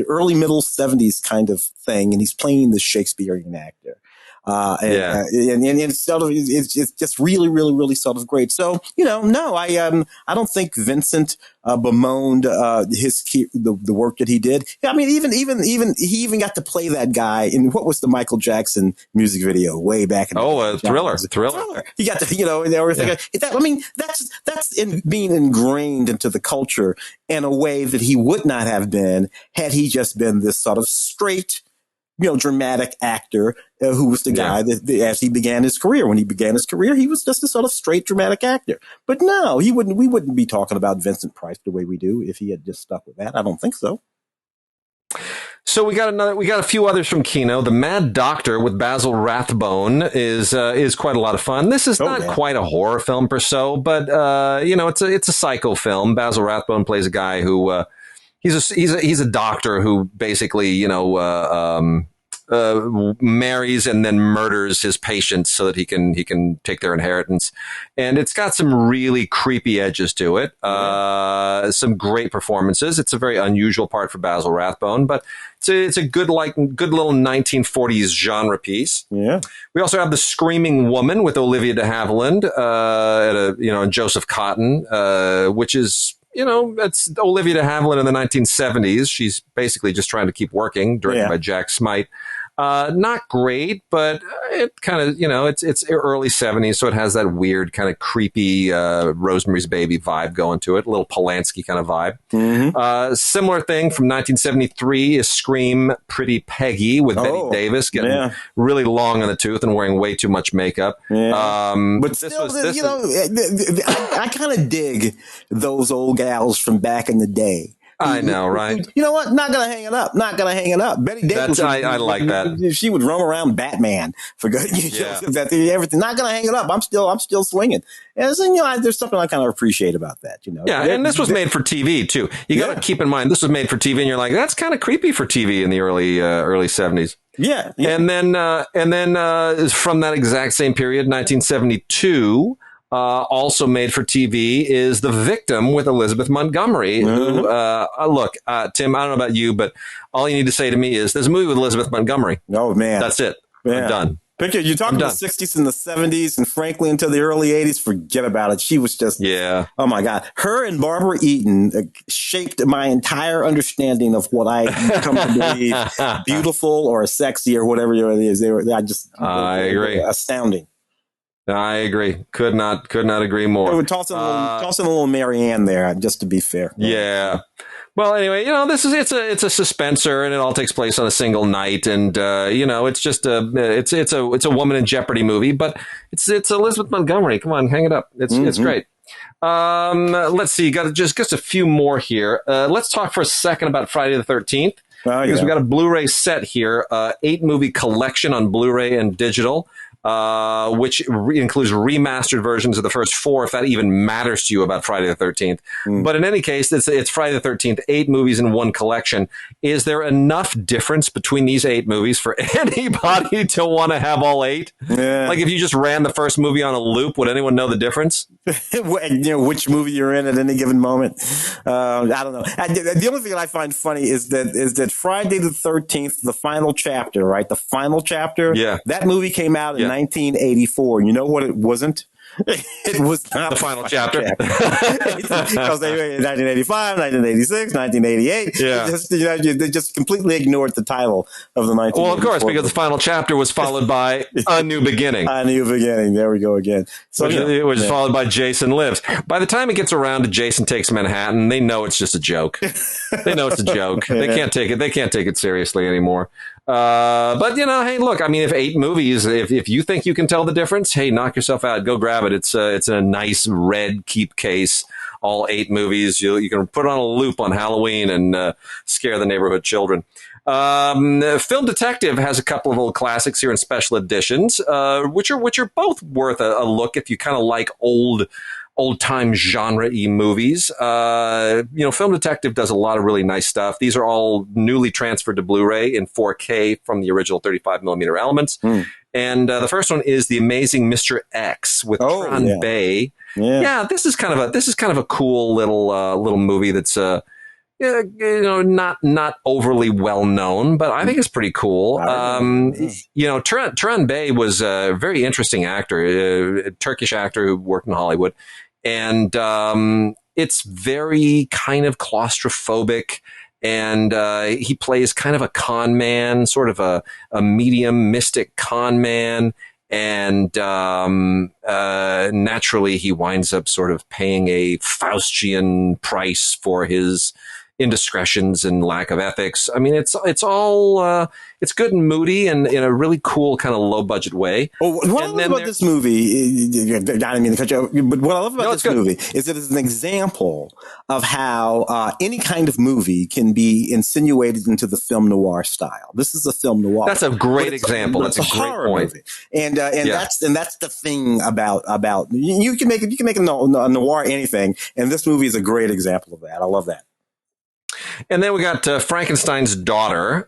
early middle 70s kind of thing, and he's playing the Shakespearean actor. And it's sort of, it's just really, really, really sort of great. So, no, I don't think Vincent, bemoaned, the work that he did. I mean, even he even got to play that guy in what was the Michael Jackson music video way back in Thriller. He got to, and everything. Yeah. That's being ingrained into the culture in a way that he would not have been had he just been this sort of straight, dramatic actor who was the guy that as he began his career. When he began his career, he was just a sort of straight dramatic actor. But no, we wouldn't be talking about Vincent Price the way we do if he had just stuck with that. I don't think so. So we got a few others from Kino. The Mad Doctor with Basil Rathbone is quite a lot of fun. This is not quite a horror film per se, but it's a psycho film. Basil Rathbone plays a guy who he's a doctor who basically marries and then murders his patients so that he can take their inheritance. And it's got some really creepy edges to it. Some great performances. It's a very unusual part for Basil Rathbone, but it's a good little 1940s genre piece. Yeah. We also have The Screaming Woman with Olivia de Havilland, and Joseph Cotton, which is, it's Olivia de Havilland in the 1970s. She's basically just trying to keep working, directed by Jack Smite. Not great, but it kind of, it's early 70s, so it has that weird kind of creepy Rosemary's Baby vibe going to it, a little Polanski kind of vibe. Mm-hmm. Similar thing from 1973 is Scream Pretty Peggy with Betty Davis getting really long in the tooth and wearing way too much makeup. Yeah. But still, I kind of dig those old gals from back in the day. I know, right? You know what? Not gonna hang it up. Betty Davis. I like that. She would roam around Batman for good. Everything. Not gonna hang it up. I'm still swinging. And so, there's something I kind of appreciate about that. Yeah, and this was made for TV too. You got to keep in mind this was made for TV, and you're like, that's kind of creepy for TV in the early 70s. Yeah. And then from that exact same period, 1972. Also made for TV is The Victim with Elizabeth Montgomery. Who, look, Tim, I don't know about you, but all you need to say to me is there's a movie with Elizabeth Montgomery. Oh, man. That's it. Man. I'm done. Picture, you're talking about the 60s and the 70s, and frankly, until the early 80s, forget about it. She was just, oh my God. Her and Barbara Eaton shaped my entire understanding of what I come to believe beautiful or sexy or whatever it is. I agree. Astounding. I agree. Could not agree more. We're tossing a little Marianne there, just to be fair. Yeah. Well, anyway, it's a suspenser, and it all takes place on a single night, and it's just it's a woman in jeopardy movie, but it's Elizabeth Montgomery. Come on, hang it up. It's great. Let's see. Got just a few more here. Let's talk for a second about Friday the 13th. Because we got a Blu-ray set here, 8 movie collection on Blu-ray and digital. which includes remastered versions of the first 4, if that even matters to you about Friday the 13th. But in any case, it's Friday the 13th, 8 movies in one collection. Is there enough difference between these 8 movies for anybody to want to have all 8? Yeah. Like if you just ran the first movie on a loop, would anyone know the difference? Which movie you're in at any given moment. I don't know. The only thing that I find funny is that Friday the 13th, the final chapter, right? The final chapter. Yeah. That movie came out in 1984. You know what it wasn't? It was not the final chapter. Because they were in 1985, 1986, 1988. Yeah. They just completely ignored the title of the 1984. Well, of course, because the final chapter was followed by A New Beginning. A New Beginning. There we go again. So it was followed by Jason Lives. By the time it gets around to Jason Takes Manhattan, they know it's just a joke. They know it's a joke. They can't take it. They can't take it seriously anymore. But hey, look, I mean, if 8 movies, if you think you can tell the difference, hey, knock yourself out, go grab it. It's in a nice red keep case, all 8 movies. You can put on a loop on Halloween and scare the neighborhood children. Film Detective has a couple of old classics here in special editions, which are both worth a look if you kind of like old-time genre-y movies. Film Detective does a lot of really nice stuff. These are all newly transferred to Blu-ray in 4K from the original 35mm elements. And the first one is The Amazing Mr. X with Tron Bay. Yeah, this is kind of a cool little movie that's not overly well known, but I think it's pretty cool. Tron Bay was a very interesting actor, a Turkish actor who worked in Hollywood. And it's very kind of claustrophobic, and he plays kind of a con man, sort of a medium mystic con man, and naturally he winds up sort of paying a Faustian price for his indiscretions and lack of ethics. I mean, it's all it's good and moody and in a really cool kind of low budget way. Well, what I love about this movie, I didn't mean to cut you off, but what I love about this movie is that it's an example of how any kind of movie can be insinuated into the film noir style. This is a film noir. That's a great example. That's a great point. Movie. And that's the thing about you can make a noir anything, and this movie is a great example of that. I love that. And then we got Frankenstein's Daughter,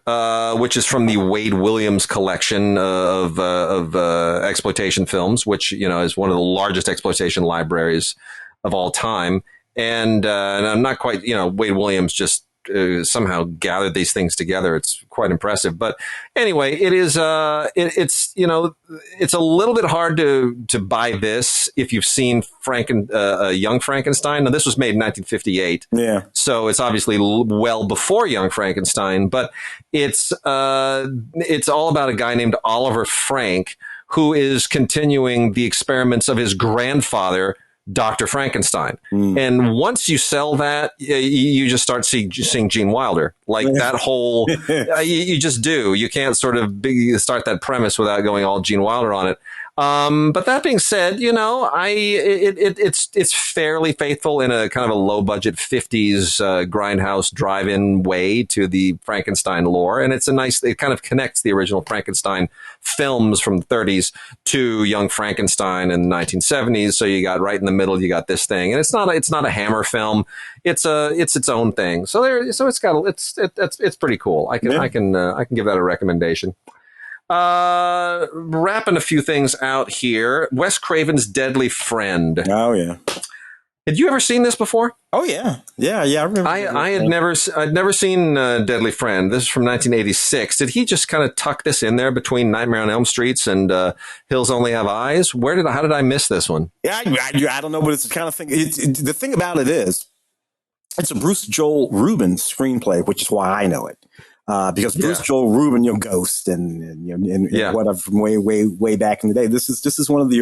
which is from the Wade Williams collection of exploitation films, which is one of the largest exploitation libraries of all time. And I'm not quite, Wade Williams just somehow gathered these things together. It's quite impressive. But anyway, it is it's a little bit hard to buy this if you've seen Young Frankenstein. Now, this was made in 1958. Yeah. So it's obviously well before Young Frankenstein, but it's all about a guy named Oliver Frank who is continuing the experiments of his grandfather, Dr. Frankenstein. And once you sell that, you just start seeing Gene Wilder. Like that whole, you just do. You can't sort of start that premise without going all Gene Wilder on it. But that being said, it's fairly faithful in a kind of a low budget 50s grindhouse drive-in way to the Frankenstein lore. And it kind of connects the original Frankenstein films from the 30s to Young Frankenstein in the 1970s. So you got right in the middle, you got this thing, and it's not a Hammer film. It's its own thing. So it's pretty cool. I can give that a recommendation. Wrapping a few things out here. Wes Craven's Deadly Friend. Oh yeah. Had you ever seen this before? Oh yeah. I remember. I'd never seen Deadly Friend. This is from 1986. Did he just kind of tuck this in there between Nightmare on Elm Streets and Hills Only Have Eyes? How did I miss this one? Yeah, I don't know, but it's the kind of thing. The thing about it is, it's a Bruce Joel Rubin screenplay, which is why I know it. Because Bruce Joel Rubin, Ghost and whatever from way back in the day. This is one of his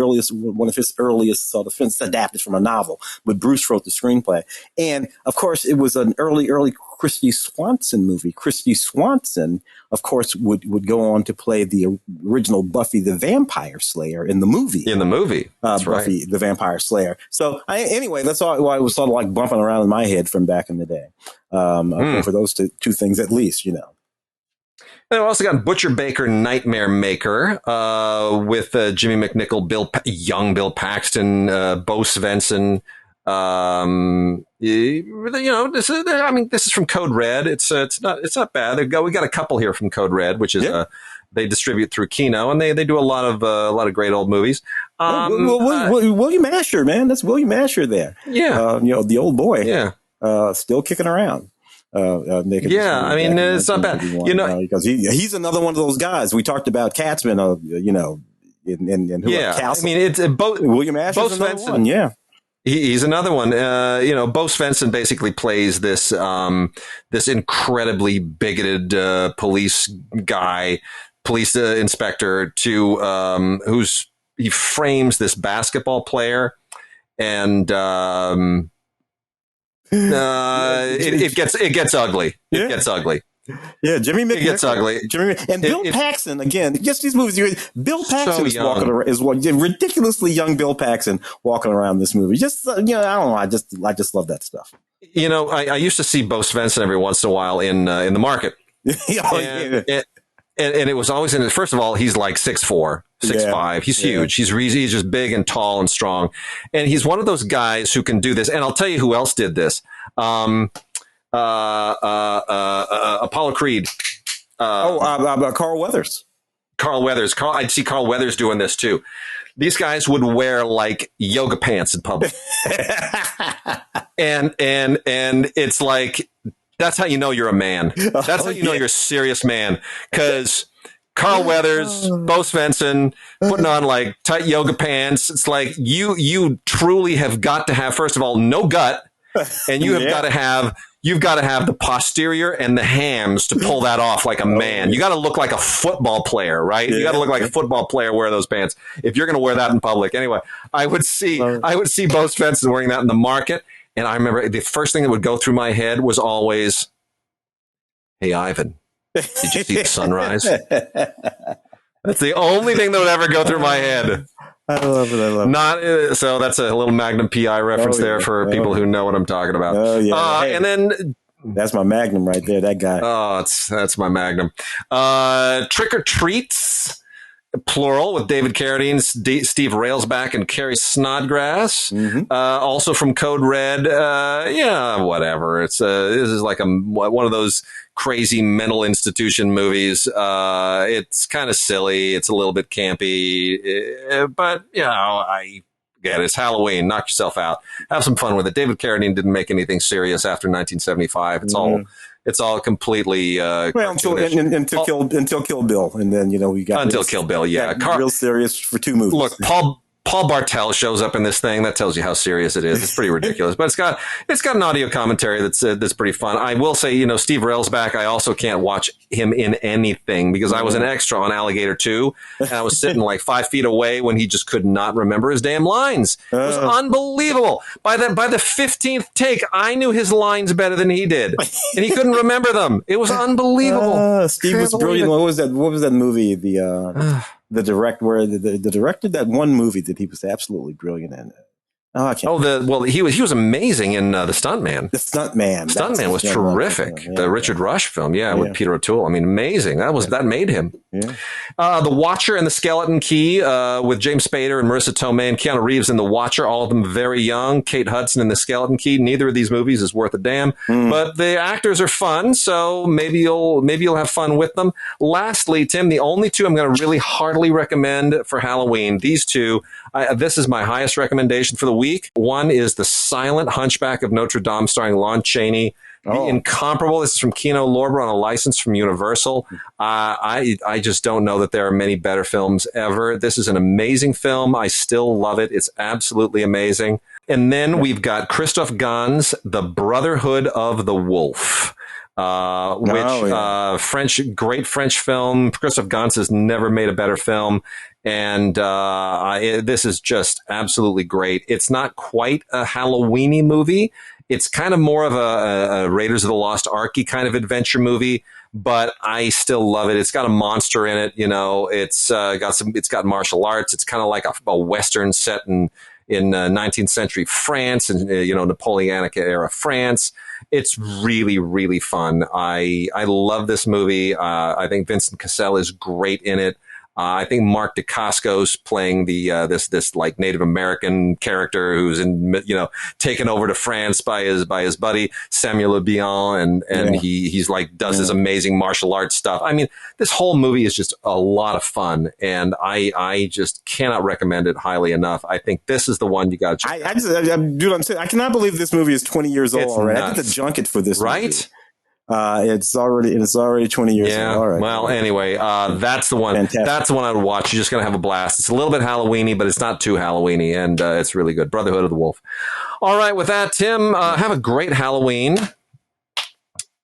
earliest sort of films adapted from a novel. But Bruce wrote the screenplay, and of course it was an early Christy Swanson movie. Christy Swanson, of course, would go on to play the original Buffy the Vampire Slayer in the movie. That's Buffy the Vampire Slayer. So anyway, that's all. Why it was sort of like bumping around in my head from back in the day. For those two things, at least, And I've also got Butcher Baker, Nightmare Maker, with Jimmy McNichol, young Bill Paxton, Bo Svensson. This is from Code Red. It's not bad. We got a couple here from Code Red, which is they distribute through Kino, and they do a lot of great old movies. William Asher, man, that's William Asher there. Yeah, the old boy. Yeah, still kicking around. It's not bad. Because he's another one of those guys we talked about. Katzman, and who? Castle. It's both. William Asher's another one. Yeah. He's another one. Bo Svensson basically plays this incredibly bigoted police inspector he frames this basketball player, and it gets ugly. It gets ugly. Yeah, Jimmy McNichol. It gets ugly. Bill Paxton, again, just these movies. Bill Paxton is walking around, ridiculously young Bill Paxton walking around this movie. Just, I don't know. I just love that stuff. I used to see Bo Svensson every once in a while in the market. And it was always first of all, he's like 6'4", 6'5". He's huge. He's just big and tall and strong. And he's one of those guys who can do this. And I'll tell you who else did this. Apollo Creed. Carl Weathers. I'd see Carl Weathers doing this too. These guys would wear like yoga pants in public. and it's like, that's how you know you're a man. That's how you know you're a serious man. Because Carl Weathers, Bo Svensson, putting on like tight yoga pants. It's like you truly have got to have, first of all, no gut, and you have got to have the posterior and the hams to pull that off like a man. You got to look like a football player, right? You got to look like a football player wear those pants if you're going to wear that in public. Anyway, I would see Bo Svensson wearing that in the market. And I remember the first thing that would go through my head was always, "Hey, Ivan, did you see the sunrise?" That's the only thing that would ever go through my head. I love it. So that's a little Magnum PI reference there for people who know what I'm talking about. Oh, yeah. And then that's my Magnum right there, that guy. Oh, that's my Magnum. Trick or Treats, plural, with David Carradine, Steve Railsback, and Carrie Snodgrass. Also from Code Red. Whatever. This is like one of those crazy mental institution movies. It's kind of silly. It's a little bit campy, but I get it. It's Halloween. Knock yourself out. Have some fun with it. David Carradine didn't make anything serious after 1975. It's all completely until Kill Bill, and then we got until Kill Bill. Yeah, real serious for 2 movies. Look, Paul Bartel shows up in this thing. That tells you how serious it is. It's pretty ridiculous, but it's got an audio commentary that's pretty fun. I will say, Steve Railsback, I also can't watch him in anything because I was an extra on Alligator 2, and I was sitting like 5 feet away when he just could not remember his damn lines. It was unbelievable. By the 15th take, I knew his lines better than he did, and he couldn't remember them. It was unbelievable. Steve was brilliant. What was that movie? The director that one movie that he was absolutely brilliant in. He was amazing in The Stuntman. The Stuntman. Stuntman was terrific. The Richard Rush film, with Peter O'Toole. I mean, amazing. That made him. Yeah. The Watcher and the Skeleton Key, with James Spader and Marissa Tomei and Keanu Reeves in The Watcher, all of them very young. Kate Hudson in the Skeleton Key. Neither of these movies is worth a damn, but the actors are fun, so maybe you'll have fun with them. Lastly, Tim, the only 2 I'm going to really heartily recommend for Halloween. These 2. This is my highest recommendation for the week. One is The Silent Hunchback of Notre Dame, starring Lon Chaney. The Incomparable. This is from Kino Lorber on a license from Universal. I just don't know that there are many better films ever. This is an amazing film. I still love it. It's absolutely amazing. And then we've got Christoph Gans' The Brotherhood of the Wolf. Great French film. Christoph Gans has never made a better film. And this is just absolutely great. It's not quite a Halloween-y movie. It's kind of more of a Raiders of the Lost Ark-y kind of adventure movie, but I still love it. It's got a monster in it. It's got martial arts. It's kind of like a Western set in 19th century France and, Napoleonic era France. It's really, really fun. I love this movie. I think Vincent Cassel is great in it. I think Mark Dacascos playing the this like Native American character who's taken over to France by his buddy Samuel Le Bihan, and he's like does this amazing martial arts stuff. I mean, this whole movie is just a lot of fun, and I just cannot recommend it highly enough. I think this is the one you got to check. I cannot believe this movie is 20 years old already. I did the junket for this movie. It's already 20 years old. All right. Well, anyway, that's the one. Fantastic. That's the one I would watch. You're just going to have a blast. It's a little bit Halloweeny, but it's not too Halloweeny, and it's really good. Brotherhood of the Wolf. All right. With that, Tim, have a great Halloween.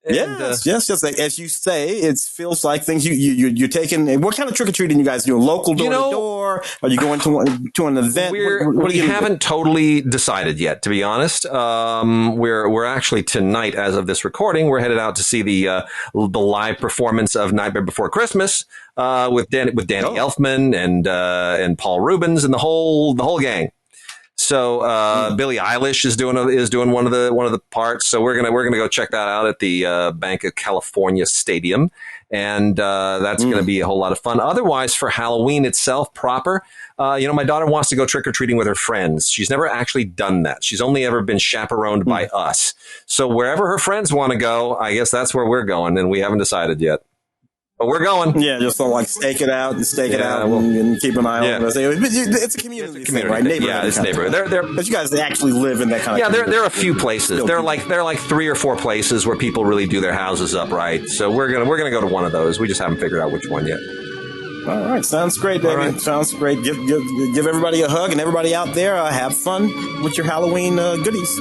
Yes. As you say, it feels like things you're taking. What kind of trick or treating you guys do? Local door to door? Are you going to an event? We haven't totally decided yet, to be honest. We're actually tonight, as of this recording, we're headed out to see the live performance of Nightmare Before Christmas with Danny Elfman and Paul Rubens and the whole gang. So Billie Eilish is doing one of the parts. So we're gonna go check that out at the Bank of California Stadium, and that's gonna be a whole lot of fun. Otherwise, for Halloween itself proper, my daughter wants to go trick or treating with her friends. She's never actually done that. She's only ever been chaperoned by us. So wherever her friends want to go, I guess that's where we're going, and we haven't decided yet. But we're going. Yeah, just to stake it out and keep an eye on it. It's a community thing, right? Neighborhood. It's neighborhood. But you guys actually live in that kind of there are a few places. There are like 3 or 4 places where people really do their houses up right. So we're gonna go to one of those. We just haven't figured out which one yet. All right, sounds great, David. Right. Sounds great. Give everybody a hug, and everybody out there, have fun with your Halloween goodies.